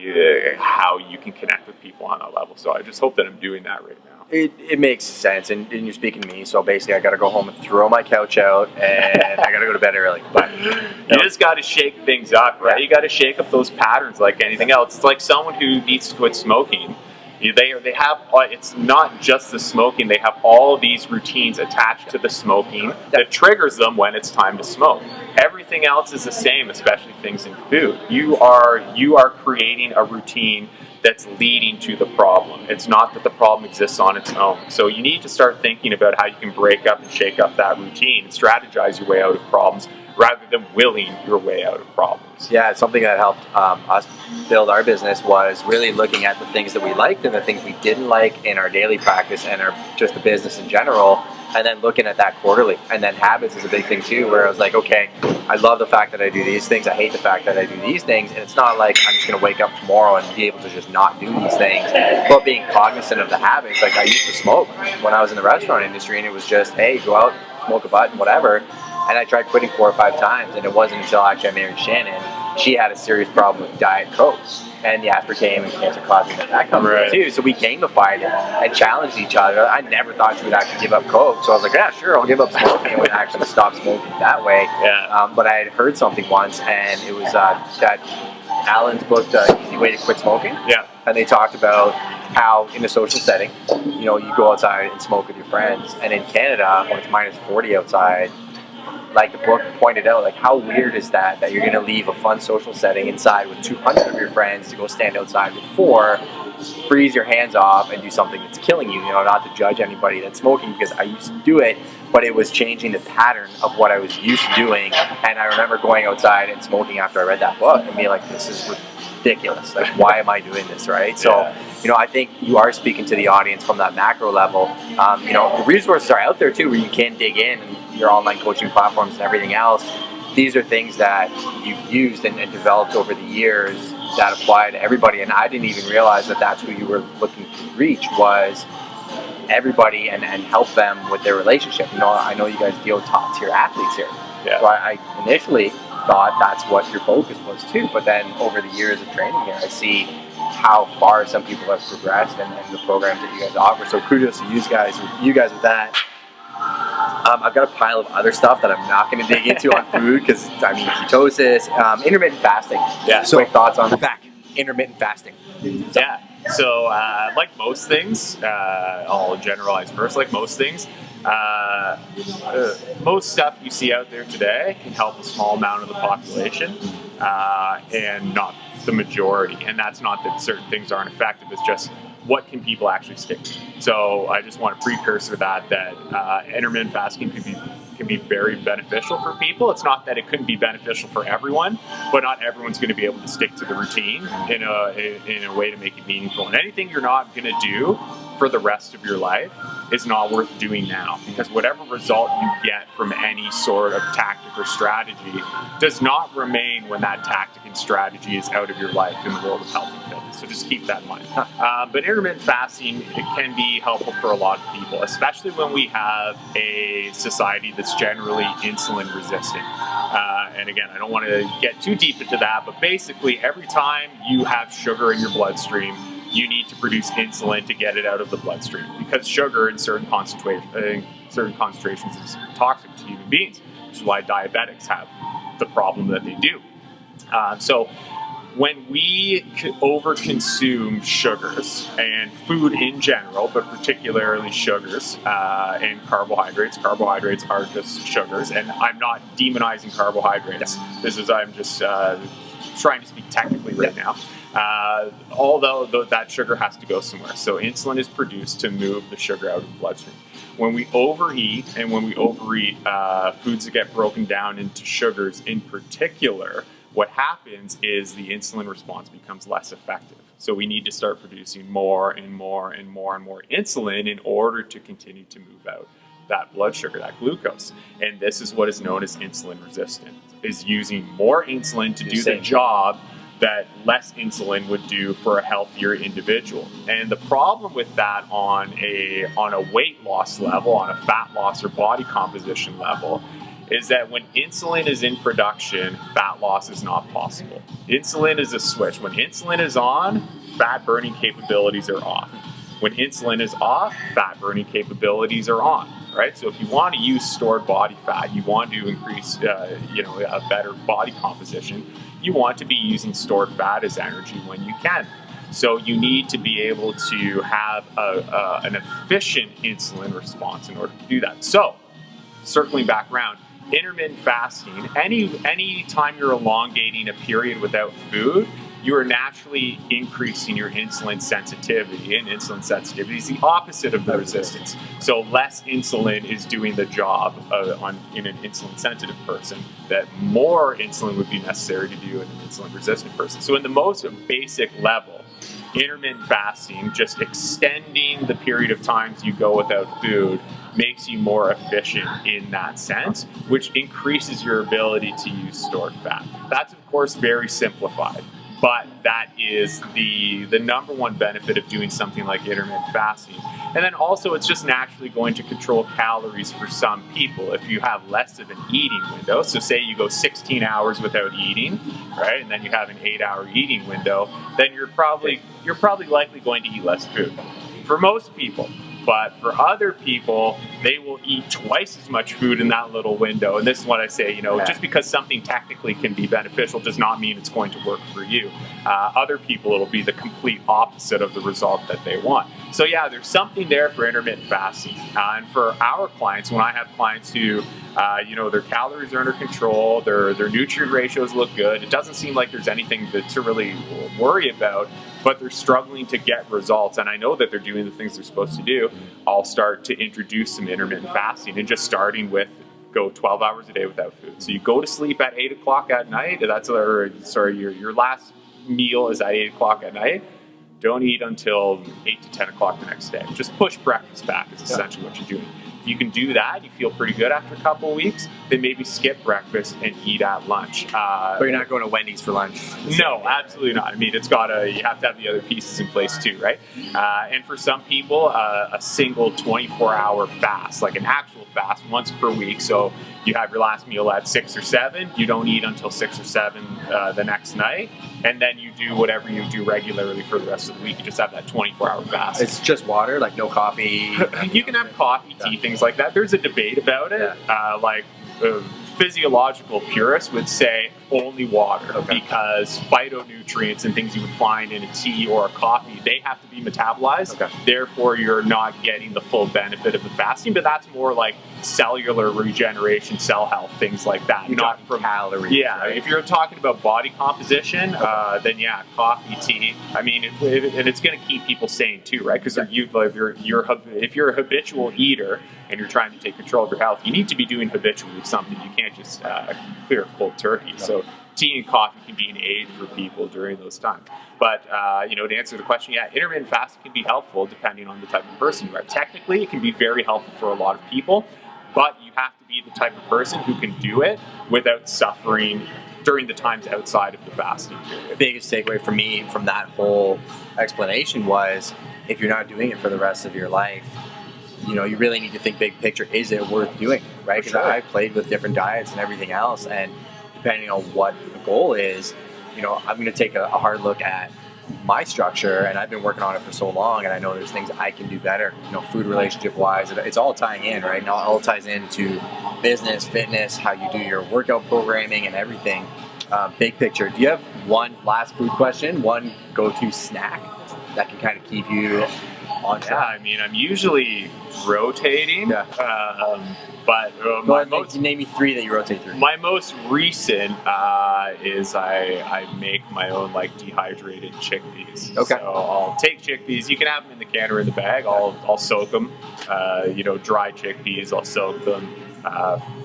how you can connect with people on that level. So I just hope that I'm doing that right now. It makes sense, and you're speaking to me, so basically I got to go home and throw my couch out, and I got to go to bed early. But you just got to shake things up, right? You got to shake up those patterns like anything else. It's like someone who needs to quit smoking. They have, it's not just the smoking, they have all these routines attached to the smoking that triggers them when it's time to smoke. Everything else is the same, especially things in food. You are creating a routine that's leading to the problem. It's not that the problem exists on its own. So you need to start thinking about how you can break up and shake up that routine and strategize your way out of problems rather than willing your way out of problems. Yeah, something that helped us build our business was really looking at the things that we liked and the things we didn't like in our daily practice and just the business in general, and then looking at that quarterly. And then habits is a big thing too, where I was like, okay, I love the fact that I do these things, I hate the fact that I do these things, and it's not like I'm just going to wake up tomorrow and be able to just not do these things, but being cognizant of the habits. Like I used to smoke when I was in the restaurant industry, and it was just, hey, go out, smoke a butt and whatever. And I tried quitting 4 or 5 times, and it wasn't until actually I married Shannon. She had a serious problem with Diet Coke, and the aspartame and cancer causing that comes in too. So we gamified it and challenged each other. I never thought she would actually give up Coke, so I was like, yeah, sure, I'll give up smoking, and would actually stop smoking that way. Yeah. But I had heard something once, and it was that Alan's book, Easy Way to Quit Smoking. Yeah. And they talked about how in a social setting, you go outside and smoke with your friends, and in Canada, when it's minus 40 outside, like the book pointed out, like how weird is that you're going to leave a fun social setting inside with 200 of your friends to go stand outside with 4, freeze your hands off and do something that's killing you. Not to judge anybody that's smoking, because I used to do it, but it was changing the pattern of what I was used to doing. And I remember going outside and smoking after I read that book and being like, this is ridiculous. Like, why am I doing this, right? So, I think you are speaking to the audience from that macro level. The resources are out there too, where you can dig in, and your online coaching platforms and everything else. These are things that you've used and developed over the years that apply to everybody. And I didn't even realize that that's who you were looking to reach, was everybody, and help them with their relationship. I know you guys deal with top tier athletes here. Yeah. So I initially thought that's what your focus was too. But then over the years of training here, I see how far some people have progressed and the programs that you guys offer. So kudos to you guys with that. I've got a pile of other stuff that I'm not going to dig into on food, because ketosis, intermittent fasting. Yeah. So quick thoughts on intermittent fasting. Yeah. So like most things, I'll generalize first. Like most things, most stuff you see out there today can help a small amount of the population, and not the majority. And that's not that certain things aren't effective. It's just, what can people actually stick to? So I just want to precursor that intermittent fasting can be very beneficial for people. It's not that it couldn't be beneficial for everyone, but not everyone's going to be able to stick to the routine in a way to make it meaningful. And anything you're not going to do for the rest of your life is not worth doing now, because whatever result you get from any sort of tactic or strategy does not remain when that tactic and strategy is out of your life in the world of health and fitness. So just keep that in mind. But intermittent fasting, it can be helpful for a lot of people, especially when we have a society that's generally insulin resistant. And again, I don't want to get too deep into that, but basically every time you have sugar in your bloodstream, you need to produce insulin to get it out of the bloodstream, because sugar in certain concentrations is toxic to human beings, which is why diabetics have the problem that they do. So when we overconsume sugars and food in general, but particularly sugars and carbohydrates are just sugars, and I'm not demonizing carbohydrates. I'm just trying to speak technically right now. Although that sugar has to go somewhere. So insulin is produced to move the sugar out of the bloodstream. When we overeat, foods that get broken down into sugars in particular, what happens is the insulin response becomes less effective. So we need to start producing more and more and more and more insulin in order to continue to move out that blood sugar, that glucose. And this is what is known as insulin resistant, is using more insulin to do the job that less insulin would do for a healthier individual. And the problem with that on a weight loss level, on a fat loss or body composition level, is that when insulin is in production, fat loss is not possible. Insulin is a switch. When insulin is on, fat burning capabilities are off. When insulin is off, fat burning capabilities are on, right? So if you want to use stored body fat, you want to increase, a better body composition, you want to be using stored fat as energy when you can. So you need to be able to have an efficient insulin response in order to do that. So circling back around, intermittent fasting, any time you're elongating a period without food, you are naturally increasing your insulin sensitivity, and insulin sensitivity is the opposite of the resistance. So less insulin is doing the job in an insulin sensitive person that more insulin would be necessary to do in an insulin resistant person. So in the most basic level, intermittent fasting, just extending the period of times you go without food, makes you more efficient in that sense, which increases your ability to use stored fat. That's of course very simplified, but that is the number one benefit of doing something like intermittent fasting. And then also it's just naturally going to control calories for some people if you have less of an eating window. So say you go 16 hours without eating, right? And then you have an 8-hour eating window, then you're probably likely going to eat less food. For most people. But for other people, they will eat twice as much food in that little window. And this is what I say, just because something technically can be beneficial does not mean it's going to work for you. Other people, it'll be the complete opposite of the result that they want. So yeah, there's something there for intermittent fasting. And for our clients, when I have clients who, their calories are under control, their nutrient ratios look good, it doesn't seem like there's anything to really worry about, but they're struggling to get results, and I know that they're doing the things they're supposed to do, I'll start to introduce some intermittent fasting, and just starting with go 12 hours a day without food. So you go to sleep at 8 o'clock at night, your last meal is at 8 o'clock at night. Don't eat until 8 to 10 o'clock the next day. Just push breakfast back is essentially what you're doing. If you can do that, you feel pretty good after a couple of weeks, then maybe skip breakfast and eat at lunch. But you're not going to Wendy's for lunch? No, absolutely not. I mean, you have to have the other pieces in place too, right? And for some people, a single 24-hour fast, like an actual fast once per week. So you have your last meal at 6 or 7, you don't eat until 6 or 7 the next night, and then you do whatever you do regularly for the rest of the week. You just have that 24-hour fast. It's just water, like no coffee? You can have coffee, tea, things like that. There's a debate about it. Physiological purists would say only water, because phytonutrients and things you would find in a tea or a coffee, they have to be metabolized. Therefore, you're not getting the full benefit of the fasting, but that's more like cellular regeneration, cell health, things like that. Not from calories. Yeah, right? If you're talking about body composition, then yeah, coffee, tea. I mean, and it's going to keep people sane too, right? Because if you're a habitual eater and you're trying to take control of your health, you need to be doing habitually something. You can't just clear cold turkey. So tea and coffee can be an aid for people during those times. But to answer the question, yeah, intermittent fasting can be helpful depending on the type of person you are. Technically, it can be very helpful for a lot of people, but you have to be the type of person who can do it without suffering during the times outside of the fasting period. The biggest takeaway for me from that whole explanation was, if you're not doing it for the rest of your life, you really need to think big picture. Is it worth doing, right? Because I've played with different diets and everything else, and depending on what the goal is, I'm going to take a hard look at my structure, and I've been working on it for so long, and I know there's things I can do better, food relationship wise. It's all tying in, right? Now it all ties into business, fitness, how you do your workout programming and everything. Big picture. Do you have one last food question, one go-to snack that can kind of keep you on track? Yeah, I mean, I'm usually rotating, but name me 3 that you rotate through. My most recent is I make my own dehydrated chickpeas. Okay. So I'll take chickpeas. You can have them in the can or in the bag. I'll soak them. Dry chickpeas. I'll soak them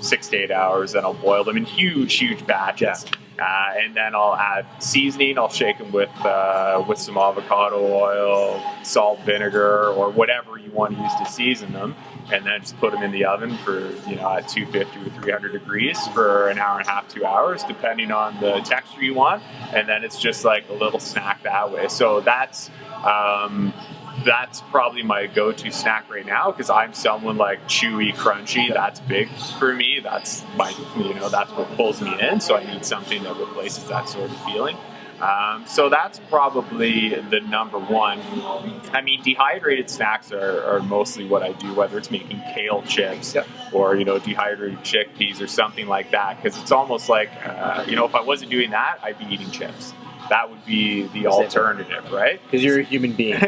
6 to 8 hours, then I'll boil them in huge batches. And then I'll add seasoning. I'll shake them with some avocado oil, salt, vinegar, or whatever you want to use to season them, and then just put them in the oven for at 250 or 300 degrees for an hour and a half, 2 hours, depending on the texture you want. And then it's just like a little snack that way. So that's probably my go-to snack right now, because I'm someone like chewy, crunchy. That's big for me. That's that's what pulls me in. So I need something that replaces that sort of feeling. So that's probably the number one. I mean, dehydrated snacks are mostly what I do, whether it's making kale chips or, dehydrated chickpeas or something like that. Because it's almost like, if I wasn't doing that, I'd be eating chips. That would be the alternative, right? Because you're a human being.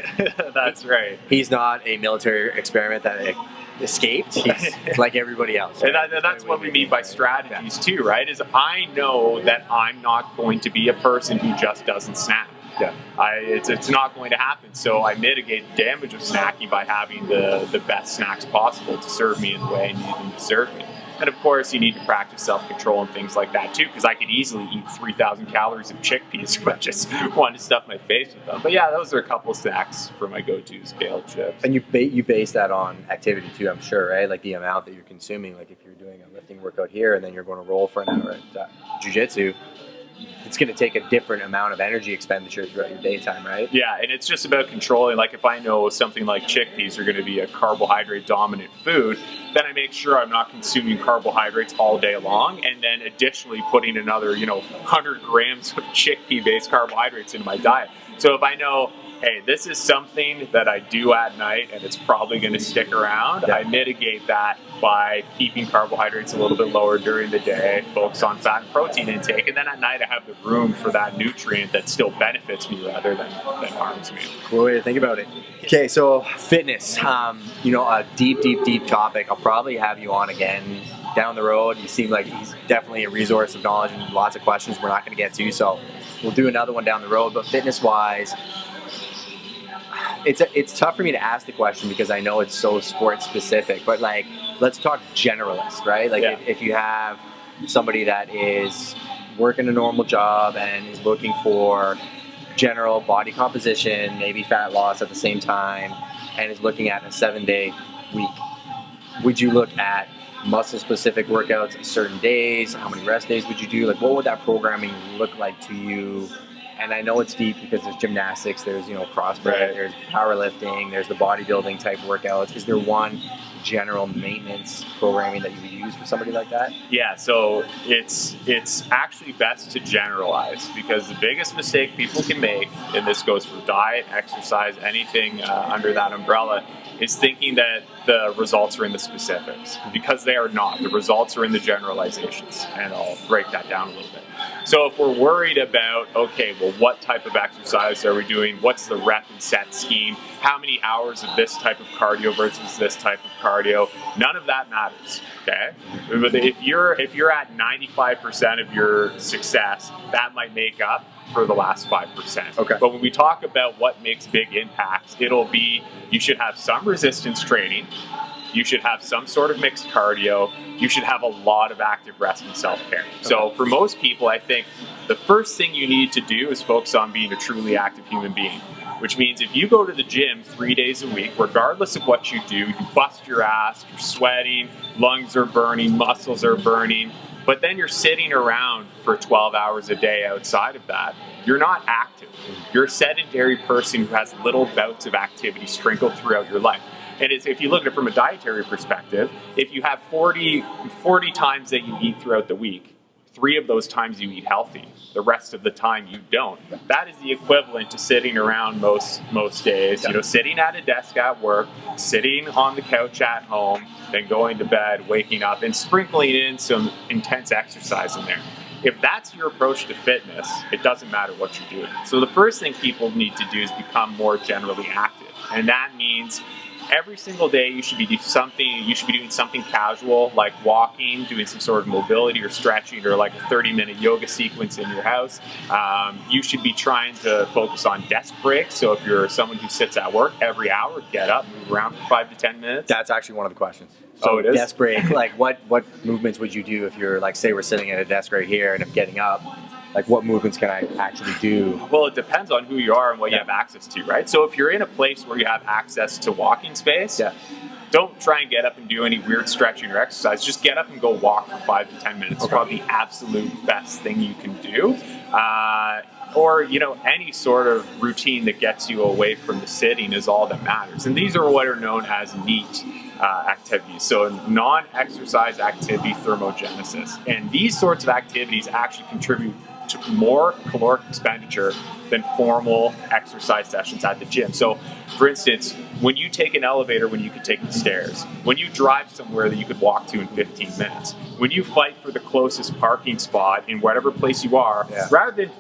That's right. He's not a military experiment that escaped. He's like everybody else. Right? And that's what we mean by strategies too, right? Is I know that I'm not going to be a person who just doesn't snack. Yeah. It's not going to happen. So I mitigate the damage of snacking by having the best snacks possible to serve me in the way I need them to serve me. And of course, you need to practice self-control and things like that too, because I could easily eat 3,000 calories of chickpeas if I just wanted to stuff my face with them. But yeah, those are a couple of snacks for my go-tos, kale chips. And you base that on activity too, I'm sure, right? Like the amount that you're consuming. Like if you're doing a lifting workout here and then you're going to roll for an hour at jiu-jitsu, it's going to take a different amount of energy expenditure throughout your daytime, right? Yeah, and it's just about controlling. Like if I know something like chickpeas are going to be a carbohydrate dominant food, then I make sure I'm not consuming carbohydrates all day long, and then additionally putting another 100 grams of chickpea based carbohydrates into my diet. So if I know, hey, this is something that I do at night and it's probably going to stick around, I mitigate that by keeping carbohydrates a little bit lower during the day, focus on fat and protein intake, and then at night I have the room for that nutrient that still benefits me rather than harms me. Cool way to think about it. Okay, so fitness, a deep topic. I'll probably have you on again down the road. You seem like he's definitely a resource of knowledge and lots of questions we're not going to get to, so we'll do another one down the road. But fitness-wise, it's tough for me to ask the question because I know it's so sport specific, but like, let's talk generalist, right? Like if you have somebody that is working a normal job and is looking for general body composition, maybe fat loss at the same time, and is looking at a 7-day week, would you look at muscle specific workouts at certain days? How many rest days would you do? Like, what would that programming look like to you? And I know it's deep because there's gymnastics, there's CrossFit, there's powerlifting, there's the bodybuilding type workouts. Is there one general maintenance programming that you would use for somebody like that? Yeah, so it's actually best to generalize, because the biggest mistake people can make, and this goes for diet, exercise, anything under that umbrella, is thinking that the results are in the specifics, because they are not. The results are in the generalizations, and I'll break that down a little bit. So if we're worried about, okay, well, what type of exercise are we doing? What's the rep and set scheme? How many hours of this type of cardio versus this type of cardio? None of that matters, okay? If you're at 95% of your success, that might make up for the last 5%. Okay. But when we talk about what makes big impacts, it'll be, you should have some resistance training, you should have some sort of mixed cardio, you should have a lot of active rest and self-care. Okay. So for most people, I think the first thing you need to do is focus on being a truly active human being, which means if you go to the gym 3 days a week, regardless of what you do, you bust your ass, you're sweating, lungs are burning, muscles are burning, but then you're sitting around for 12 hours a day outside of that, you're not active. You're a sedentary person who has little bouts of activity sprinkled throughout your life. And if you look at it from a dietary perspective, if you have 40 times that you eat throughout the week, 3 of those times you eat healthy, the rest of the time you don't. That is the equivalent to sitting around most days, sitting at a desk at work, sitting on the couch at home, then going to bed, waking up, and sprinkling in some intense exercise in there. If that's your approach to fitness, it doesn't matter what you're doing. So the first thing people need to do is become more generally active. And that means every single day you should be doing something casual, like walking, doing some sort of mobility or stretching, or like a 30-minute yoga sequence in your house. You should be trying to focus on desk breaks. So if you're someone who sits at work, every hour, get up, move around for 5 to 10 minutes. That's actually one of the questions. So it is? Desk break, like what movements would you do if you're like, say we're sitting at a desk right here and I'm getting up? Like, what movements can I actually do? Well, it depends on who you are and what you have access to, right? So if you're in a place where you have access to walking space, don't try and get up and do any weird stretching or exercise. Just get up and go walk for 5 to 10 minutes. It's probably the absolute best thing you can do. Or, any sort of routine that gets you away from the sitting is all that matters. And these are what are known as NEAT activities. So non-exercise activity thermogenesis. And these sorts of activities actually contribute more caloric expenditure than formal exercise sessions at the gym. So, for instance, when you take an elevator when you could take the stairs, when you drive somewhere that you could walk to in 15 minutes, when you fight for the closest parking spot in whatever place you are, rather than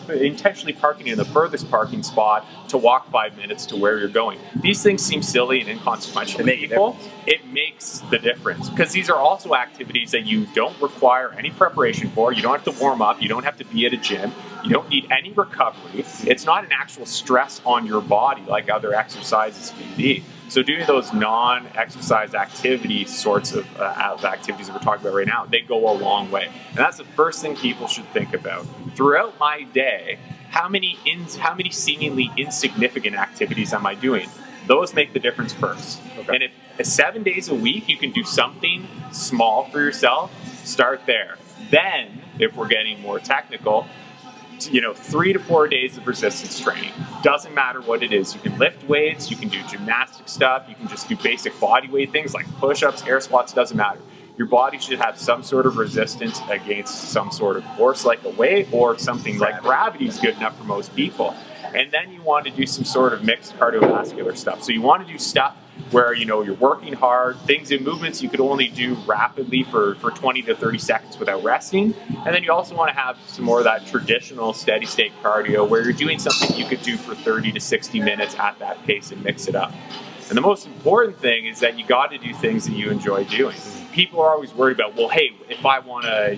intentionally parking in the furthest parking spot to walk 5 minutes to where you're going. These things seem silly and inconsequential to people. It makes the difference, because these are also activities that you don't require any preparation for. You don't have to warm up. You don't have to be at a gym. You don't need any recovery. It's not an actual stress on your body like other exercises can be. So doing those non-exercise activity sorts of activities that we're talking about right now, they go a long way. And that's the first thing people should think about. Throughout my day, how many seemingly insignificant activities am I doing? Those make the difference first. Okay. And if 7 days a week you can do something small for yourself, start there. Then, if we're getting more technical, 3 to 4 days of resistance training. Doesn't matter what it is. You can lift weights, you can do gymnastic stuff, you can just do basic body weight things like push-ups, air squats, doesn't matter. Your body should have some sort of resistance against some sort of force like a weight, or something like gravity is good enough for most people. And then you want to do some sort of mixed cardiovascular stuff. So you want to do stuff where you're working hard, things and movements you could only do rapidly for 20 to 30 seconds without resting. And then you also want to have some more of that traditional steady state cardio where you're doing something you could do for 30 to 60 minutes at that pace and mix it up. And the most important thing is that you got to do things that you enjoy doing. People are always worried about, well, hey, if I want to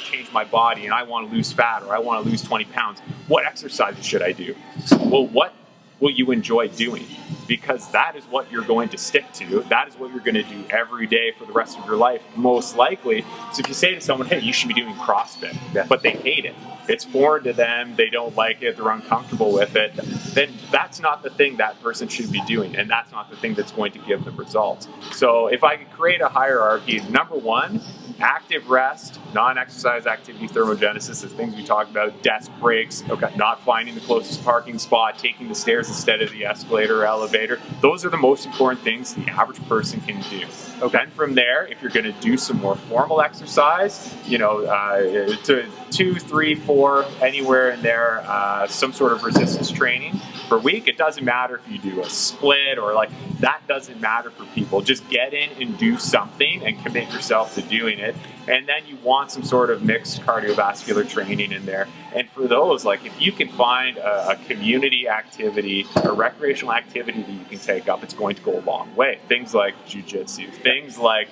change my body and I want to lose fat or I want to lose 20 pounds, what exercises should I do? Well, what will you enjoy doing? Because that is what you're going to stick to. That is what you're going to do every day for the rest of your life, most likely. So if you say to someone, hey, you should be doing CrossFit, but they hate it, it's foreign to them, they don't like it, they're uncomfortable with it, then that's not the thing that person should be doing, and that's not the thing that's going to give them results. So if I could create a hierarchy, number one, active rest, non-exercise activity thermogenesis is things we talked about, desk breaks, not finding the closest parking spot, taking the stairs instead of the escalator or elevator. Those are the most important things the average person can do. Then from there, if you're going to do some more formal exercise, to 2, 3, 4, anywhere in there, some sort of resistance training per week. It doesn't matter if you do a split or that doesn't matter for people. Just get in and do something and commit yourself to doing it. And then you want some sort of mixed cardiovascular training in there. And for those, if you can find a community activity, a recreational activity that you can take up, it's going to go a long way. Things like jiu-jitsu, things like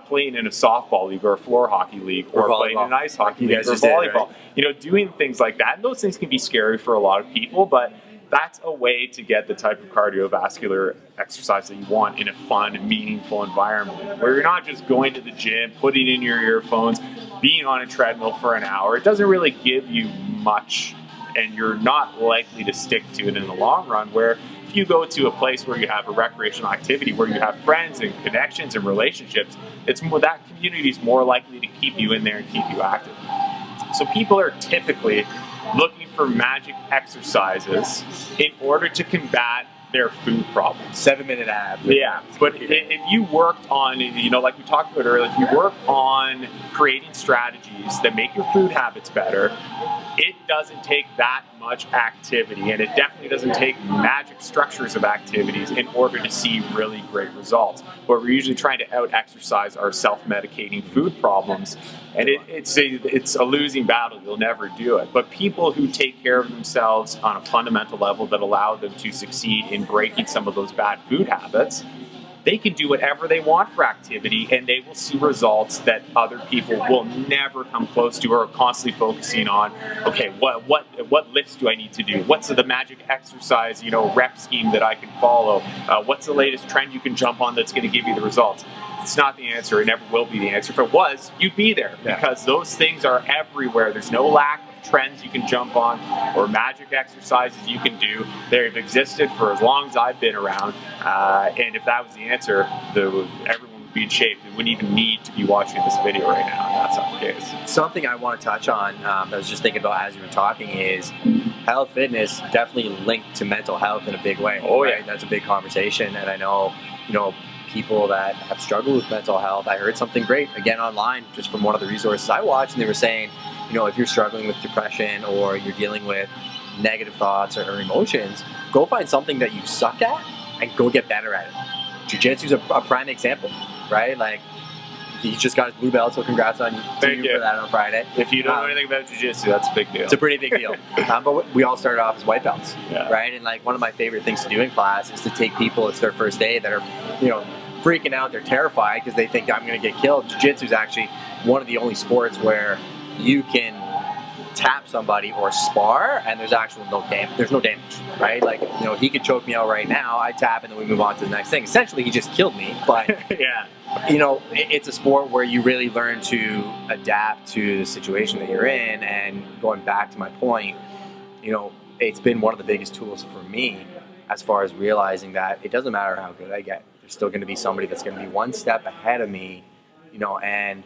playing in a softball league or a floor hockey league, or playing in an ice hockey league or volleyball. Doing things like that. And those things can be scary for a lot of people, but that's a way to get the type of cardiovascular exercise that you want in a fun, meaningful environment where you're not just going to the gym, putting in your earphones, being on a treadmill for an hour. It doesn't really give you much, and you're not likely to stick to it in the long run, where if you go to a place where you have a recreational activity, where you have friends and connections and relationships, that community is more likely to keep you in there and keep you active. So people are typically looking for magic exercises in order to combat their food problems. 7-minute ab. Yeah, but if you worked on, like we talked about earlier, if you work on creating strategies that make your food habits better, it doesn't take that much activity, and it definitely doesn't take magic structures of activities in order to see really great results. But we're usually trying to out-exercise our self-medicating food problems, and it's a losing battle. You'll never do it. But people who take care of themselves on a fundamental level that allow them to succeed in breaking some of those bad food habits, they can do whatever they want for activity, and they will see results that other people will never come close to, or are constantly focusing on, okay, what lifts do I need to do? What's the magic exercise, rep scheme that I can follow? What's the latest trend you can jump on that's going to give you the results? It's not the answer. It never will be the answer. If it was, you'd be there, because those things are everywhere. There's no lack of trends you can jump on or magic exercises you can do. They've existed for as long as I've been around, and if that was the answer, everyone would be in shape. They wouldn't even need to be watching this video right now if that's not the case. Something I want to touch on, I was just thinking about as you were talking, is health fitness definitely linked to mental health in a big way. Oh, right? yeah. That's a big conversation, and I know, people that have struggled with mental health. I heard something great, again, online, just from one of the resources I watched, and they were saying, if you're struggling with depression or you're dealing with negative thoughts or emotions, go find something that you suck at and go get better at it. Jiu-jitsu's a prime example, right? Like, he just got his blue belt, so congrats on you for that on Friday. If you don't know anything about jiu-jitsu, that's a big deal. It's a pretty big deal. But we all started off as white belts, right? And like, one of my favorite things to do in class is to take people, it's their first day, that are, freaking out, they're terrified because they think I'm going to get killed. Jiu-jitsu is actually one of the only sports where you can tap somebody or spar and there's no damage, right? Like, he could choke me out right now, I tap, and then we move on to the next thing. Essentially, he just killed me, but it's a sport where you really learn to adapt to the situation that you're in. And going back to my point, it's been one of the biggest tools for me as far as realizing that it doesn't matter how good I get, there's still going to be somebody that's going to be one step ahead of me, and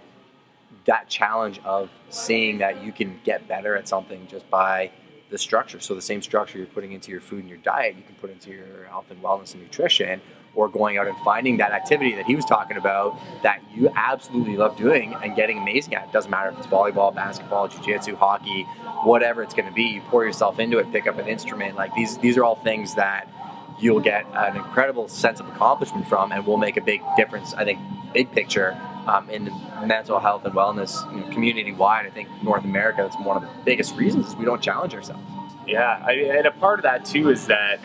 that challenge of seeing that you can get better at something just by the structure. So the same structure you're putting into your food and your diet, you can put into your health and wellness and nutrition, or going out and finding that activity that he was talking about that you absolutely love doing and getting amazing at. It doesn't matter if it's volleyball, basketball, jiu-jitsu, hockey, whatever it's going to be. You pour yourself into it, pick up an instrument. Like, these are all things that you'll get an incredible sense of accomplishment from, and will make a big difference, I think, big picture, in the mental health and wellness community-wide. I think North America, that's one of the biggest reasons is we don't challenge ourselves. Yeah, and a part of that too is that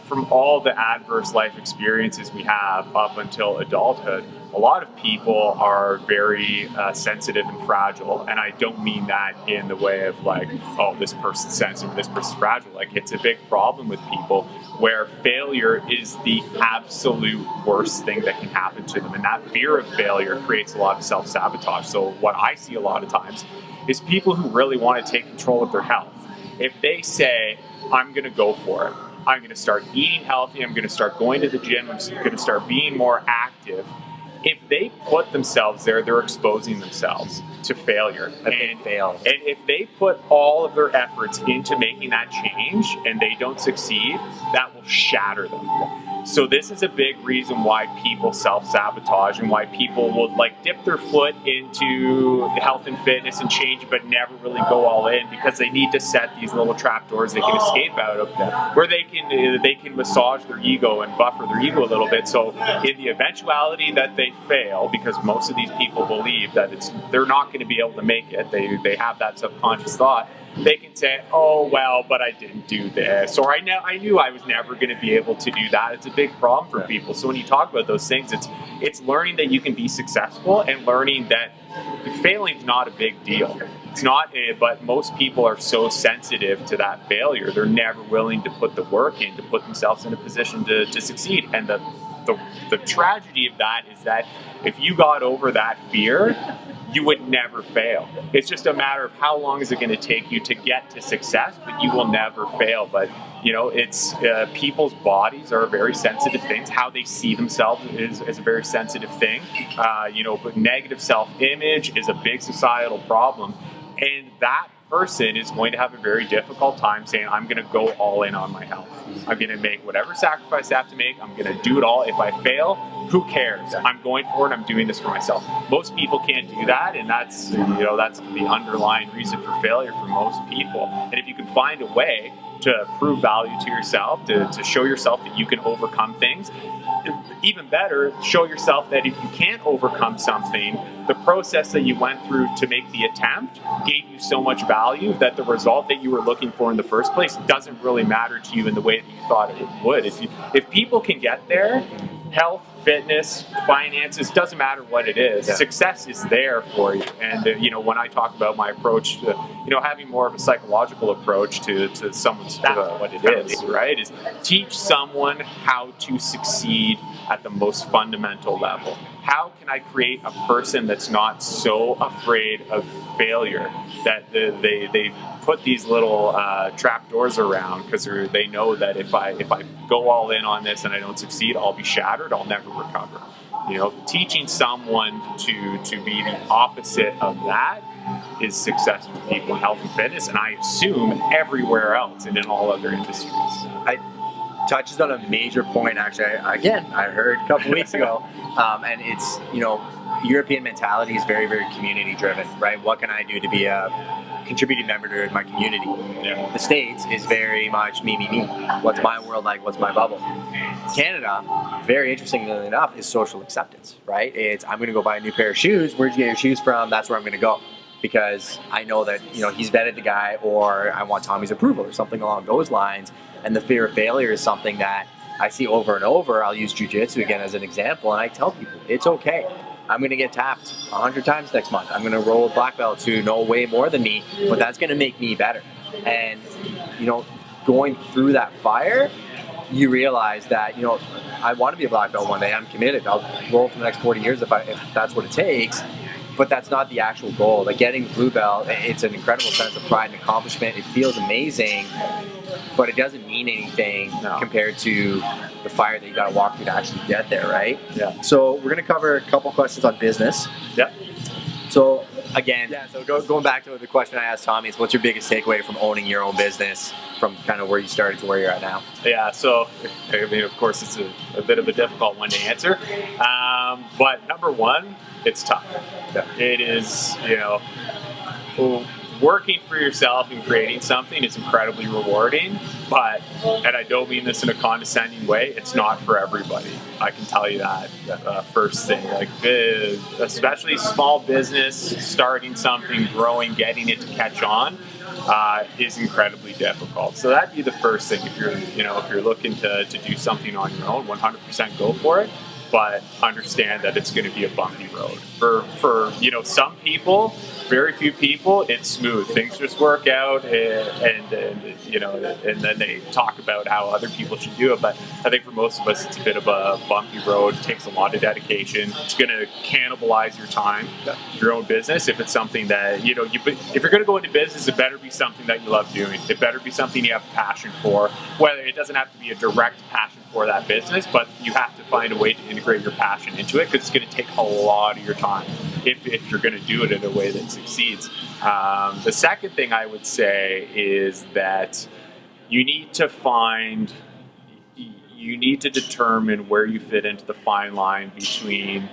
from all the adverse life experiences we have up until adulthood, a lot of people are very sensitive and fragile. And I don't mean that in the way of like, oh, this person's sensitive, this person's fragile. Like, it's a big problem with people where failure is the absolute worst thing that can happen to them. And that fear of failure creates a lot of self-sabotage. So what I see a lot of times is people who really want to take control of their health. If they say, I'm going to go for it, I'm going to start eating healthy, I'm going to start going to the gym, I'm going to start being more active. If they put themselves there, they're exposing themselves to failure. And if they put all of their efforts into making that change and they don't succeed, that will shatter them. So this is a big reason why people self-sabotage and why people will like dip their foot into health and fitness and change, but never really go all in, because they need to set these little trapdoors they can escape out of, where they can massage their ego and buffer their ego a little bit. So in the eventuality that they fail, because most of these people believe that they're not going to be able to make it, they have that subconscious thought, they can say, oh, well, but I didn't do this, or I knew I was never going to be able to do that. It's a big problem for people. So when you talk about those things, it's learning that you can be successful and learning that failing is not a big deal. It's not, but most people are so sensitive to that failure. They're never willing to put the work in to put themselves in a position to succeed. And the tragedy of that is that if you got over that fear, you would never fail. It's just a matter of how long is it going to take you to get to success, but you will never fail. But it's people's bodies are very sensitive things. How they see themselves is a very sensitive thing. But negative self-image is a big societal problem, and that person is going to have a very difficult time saying, I'm going to go all in on my health. I'm going to make whatever sacrifice I have to make. I'm going to do it all. If I fail, who cares? I'm going for it. I'm doing this for myself. Most people can't do that, and that's the underlying reason for failure for most people. And if you can find a way to prove value to yourself, to show yourself that you can overcome things, even better, show yourself that if you can't overcome something, the process that you went through to make the attempt gave you so much value that the result that you were looking for in the first place doesn't really matter to you in the way that you thought it would. If people can get there, health, fitness, finances, doesn't matter what it is. Yeah. Success is there for you. And when I talk about my approach to, having more of a psychological approach to someone's what it is, right? Is teach someone how to succeed at the most fundamental level. How can I create a person that's not so afraid of failure that they put these little trapdoors around, because they know that if I go all in on this and I don't succeed, I'll be shattered, I'll never recover. Teaching someone to be the opposite of that is success for people in health and fitness, and I assume everywhere else and in all other industries. touches on a major point. Actually, I heard a couple weeks ago, and it's, European mentality is very, very community driven, right? What can I do to be a contributing member to my community? Yeah. The States is very much me. What's my world like? What's my bubble? Canada, very interestingly enough, is social acceptance, right? It's, I'm going to go buy a new pair of shoes. Where'd you get your shoes from? That's where I'm going to go, because I know that, he's vetted the guy, or I want Tommy's approval or something along those lines. And the fear of failure is something that I see over and over. I'll use jiu-jitsu again as an example, and I tell people, it's okay. I'm going to get tapped 100 times next month. I'm going to roll with black belts who know way more than me, but that's going to make me better. And, going through that fire, you realize that, I want to be a black belt one day. I'm committed. I'll roll for the next 40 years if that's what it takes. But that's not the actual goal. Like, getting blue belt, it's an incredible sense of pride and accomplishment. It feels amazing, but it doesn't mean anything compared to the fire that you got to walk through to actually get there, right? Yeah. So we're going to cover a couple questions on business. Yeah. So again, going back to the question I asked Tommy is, what's your biggest takeaway from owning your own business, from kind of where you started to where you're at now? Yeah, so I mean, of course, it's a bit of a difficult one to answer. But number one, it's tough. Yeah. It is, working for yourself and creating something is incredibly rewarding, but, and I don't mean this in a condescending way, it's not for everybody. I can tell you that first thing. Like, especially small business, starting something, growing, getting it to catch on, is incredibly difficult. So that'd be the first thing. If you're looking to do something on your own, 100% go for it. But understand that it's going to be a bumpy road. For some people, very few people, it's smooth. Things just work out, and then they talk about how other people should do it. But I think for most of us, it's a bit of a bumpy road. It takes a lot of dedication. It's going to cannibalize your time, your own business. If it's something that if you're going to go into business, it better be something that you love doing. It better be something you have passion for. Whether it doesn't have to be a direct passion for that business, but you have to find a way to integrate your passion into it, because it's going to take a lot of your time if you're going to do it in a way that succeeds. The second thing I would say is that you need to determine where you fit into the fine line between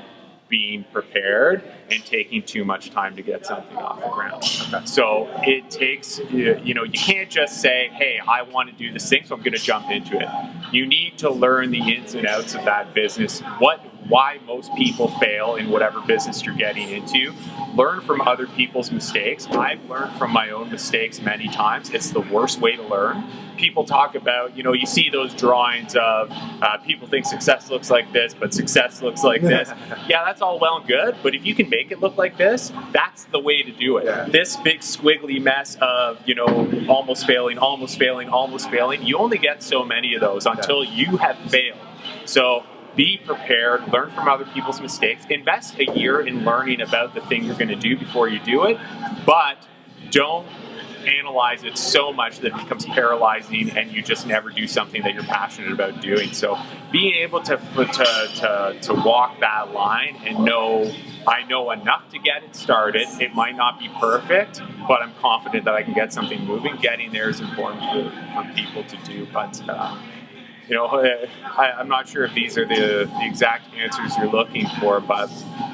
being prepared and taking too much time to get something off the ground. Okay. So it takes, you can't just say, hey, I want to do this thing, so I'm going to jump into it. You need to learn the ins and outs of that business, why most people fail in whatever business you're getting into. Learn from other people's mistakes. I've learned from my own mistakes many times. It's the worst way to learn. People talk about, you see those drawings of people think success looks like this, but success looks like this. Yeah, that's all well and good, but if you can make it look like this, that's the way to do it. Yeah. This big squiggly mess of, almost failing, you only get so many of those until you have failed. So be prepared, learn from other people's mistakes, invest a year in learning about the thing you're going to do before you do it, but don't analyze it so much that it becomes paralyzing and you just never do something that you're passionate about doing. So being able to walk that line and know, I know enough to get it started. It might not be perfect, but I'm confident that I can get something moving. Getting there is important for people to do, but I'm not sure if these are the exact answers you're looking for, but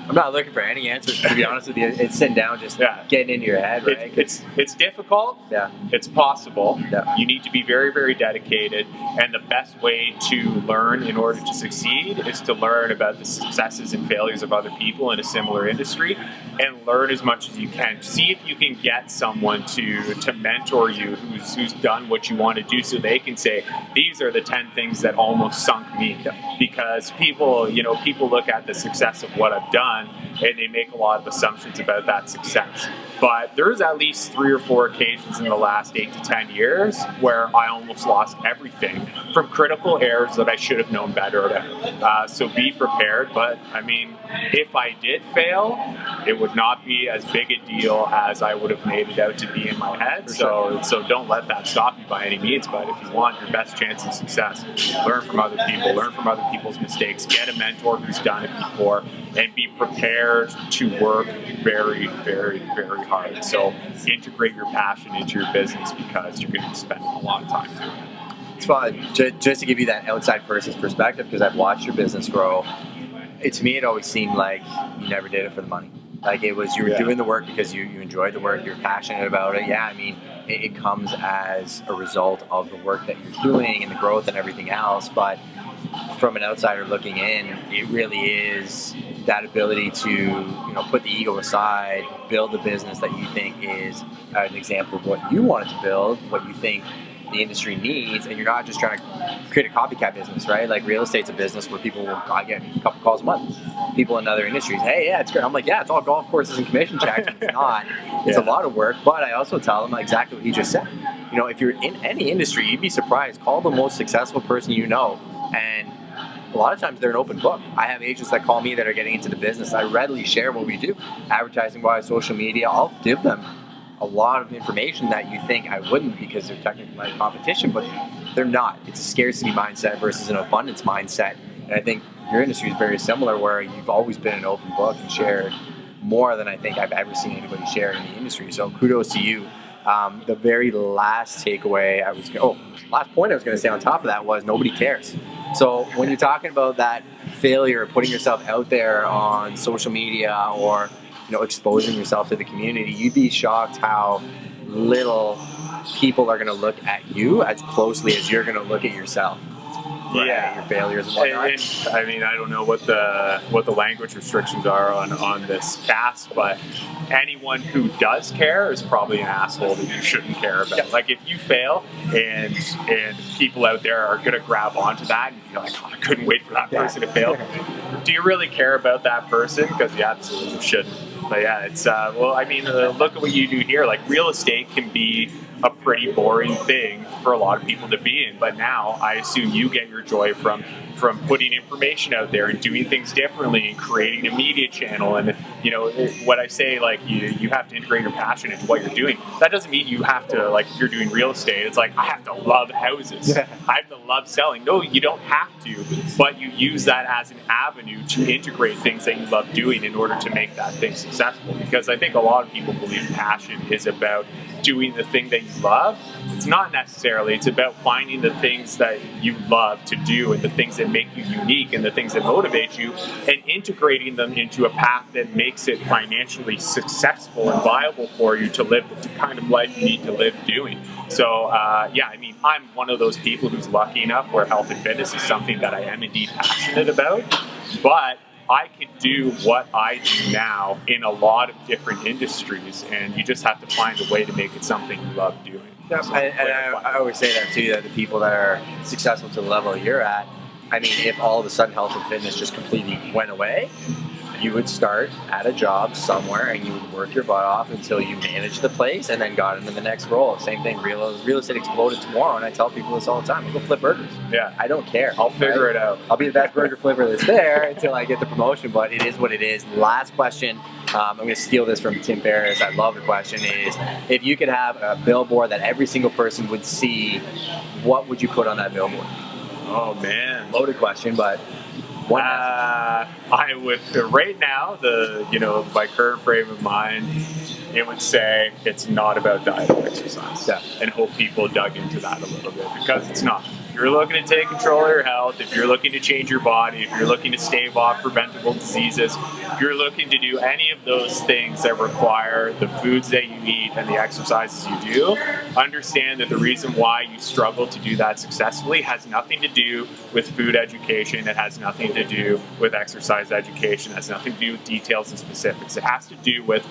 I'm not looking for any answers, to be honest with you. It's sitting down, just getting into your head, right? It's difficult. Yeah. It's possible. Yeah. You need to be very, very dedicated, and the best way to learn in order to succeed is to learn about the successes and failures of other people in a similar industry, and learn as much as you can. See if you can get someone to mentor you who's done what you want to do, so they can say, these are the 10 things that almost sunk me. Because people look at the success of what I've done, and they make a lot of assumptions about that success. But there's at least 3 or 4 occasions in the last 8 to 10 years where I almost lost everything from critical errors that I should have known better about. So be prepared. But I mean, if I did fail, it would not be as big a deal as I would have made it out to be in my head. So don't let that stop you by any means. But if you want your best chance of success, learn from other people, learn from other people's mistakes, get a mentor who's done it before, and be prepared to work very, very, very hard. So integrate your passion into your business, because you're going to be spending a lot of time doing it. it's fun. Just to give you that outside person's perspective, because I've watched your business grow. To me, it always seemed like you never did it for the money. Like it was, you were doing the work because you enjoyed the work, you're passionate about it. Yeah, I mean, it comes as a result of the work that you're doing and the growth and everything else. But from an outsider looking in, it really is that ability to put the ego aside, build a business that you think is an example of what you wanted to build, what you think the industry needs, and you're not just trying to create a copycat business, right? Like real estate's a business where I get a couple calls a month. People in other industries, hey, yeah, it's great. I'm like, yeah, it's all golf courses and commission checks. It's not. It's a lot of work, but I also tell them exactly what he just said. If you're in any industry, you'd be surprised. Call the most successful person you know, and a lot of times they're an open book. I have agents that call me that are getting into the business. I readily share what we do, advertising-wise, social media. I'll give them a lot of information that you think I wouldn't because they're technically my competition, but they're not. It's a scarcity mindset versus an abundance mindset. And I think your industry is very similar, where you've always been an open book and shared more than I think I've ever seen anybody share in the industry. So kudos to you. The very last takeaway last point I was going to say on top of that was nobody cares. So when you're talking about that failure, putting yourself out there on social media or exposing yourself to the community, you'd be shocked how little people are going to look at you as closely as you're going to look at yourself. Your failures and whatnot. And, I mean, I don't know what the language restrictions are on this cast, but anyone who does care is probably an asshole that you shouldn't care about. Yep. Like if you fail and people out there are gonna grab onto that and be like, oh, I couldn't wait for that person to fail. Do you really care about that person? Because you absolutely shouldn't. But yeah, it's look at what you do here. Like real estate can be a pretty boring thing for a lot of people to be in, but now I assume you get your joy from putting information out there and doing things differently and creating a media channel. And what I say, like you have to integrate your passion into what you're doing. That doesn't mean you have to, like if you're doing real estate, it's like I have to love houses. I have to love selling. No, you don't have to, but you use that as an avenue to integrate things that you love doing in order to make that thing successful. Because I think a lot of people believe passion is about doing the thing that you love. It's not necessarily. It's about finding the things that you love to do and the things that make you unique and the things that motivate you and integrating them into a path that makes it financially successful and viable for you to live the kind of life you need to live doing. So, I'm one of those people who's lucky enough where health and fitness is something that I am indeed passionate about, but I can do what I do now in a lot of different industries, and you just have to find a way to make it something you love doing. Yeah, so I always say that too, that the people that are successful to the level you're at, I mean, if all of a sudden health and fitness just completely went away, you would start at a job somewhere and you would work your butt off until you managed the place and then got into the next role. Same thing, real estate exploded tomorrow, and I tell people this all the time. I go flip burgers. Yeah. I don't care. I'll figure it out. I'll be the best burger flipper that's there until I get the promotion, but it is what it is. Last question. I'm going to steal this from Tim Ferriss. I love the question is, if you could have a billboard that every single person would see, what would you put on that billboard? Oh, man. Loaded question, but... I would right now my current frame of mind, it would say it's not about diet or exercise, and hope people dug into that a little bit, because it's not. If you're looking to take control of your health, if you're looking to change your body, if you're looking to stave off preventable diseases, if you're looking to do any of those things that require the foods that you eat and the exercises you do, understand that the reason why you struggle to do that successfully has nothing to do with food education. It has nothing to do with exercise education. It has nothing to do with details and specifics. It has to do with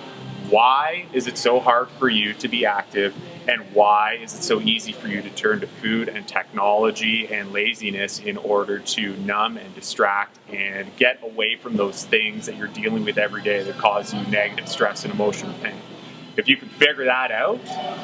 why is it so hard for you to be active, and why is it so easy for you to turn to food and technology and laziness in order to numb and distract and get away from those things that you're dealing with every day that cause you negative stress and emotional pain. If you can figure that out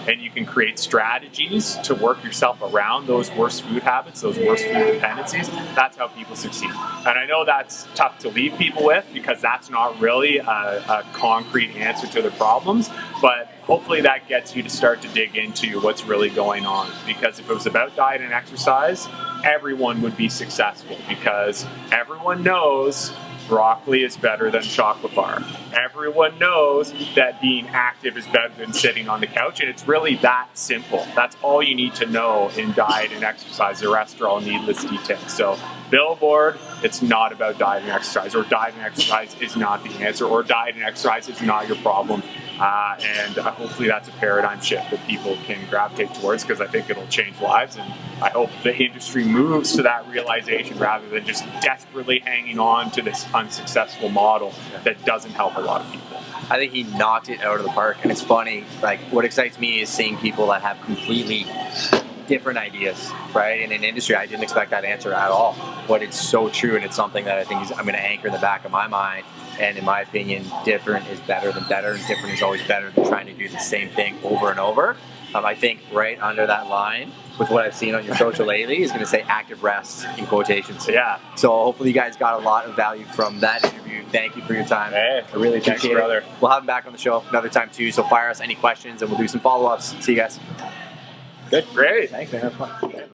and you can create strategies to work yourself around those worst food habits, those worst food dependencies, that's how people succeed. And I know that's tough to leave people with, because that's not really a concrete answer to their problems, but hopefully that gets you to start to dig into what's really going on. Because if it was about diet and exercise, everyone would be successful, because everyone knows broccoli is better than chocolate bar. Everyone knows that being active is better than sitting on the couch, and it's really that simple. That's all you need to know in diet and exercise. The rest are all needless details. So billboard, it's not about diet and exercise, or diet and exercise is not the answer, or diet and exercise is not your problem. And hopefully that's a paradigm shift that people can gravitate towards, because I think it'll change lives, and I hope the industry moves to that realization rather than just desperately hanging on to this unsuccessful model that doesn't help a lot of people. I think he knocked it out of the park, and it's funny, like what excites me is seeing people that have completely different ideas, right? In an industry, I didn't expect that answer at all, but it's so true, and it's something that I think I'm going to anchor in the back of my mind. And in my opinion, different is better than better, and different is always better than trying to do the same thing over and over. I think right under that line, with what I've seen on your social lately, is going to say active rest in quotations. Yeah. So hopefully you guys got a lot of value from that interview. Thank you for your time. Hey, I really appreciate it. brother. We'll have him back on the show another time too. So fire us any questions, and we'll do some follow-ups. See you guys. Good. Great. Thanks, man. Have fun.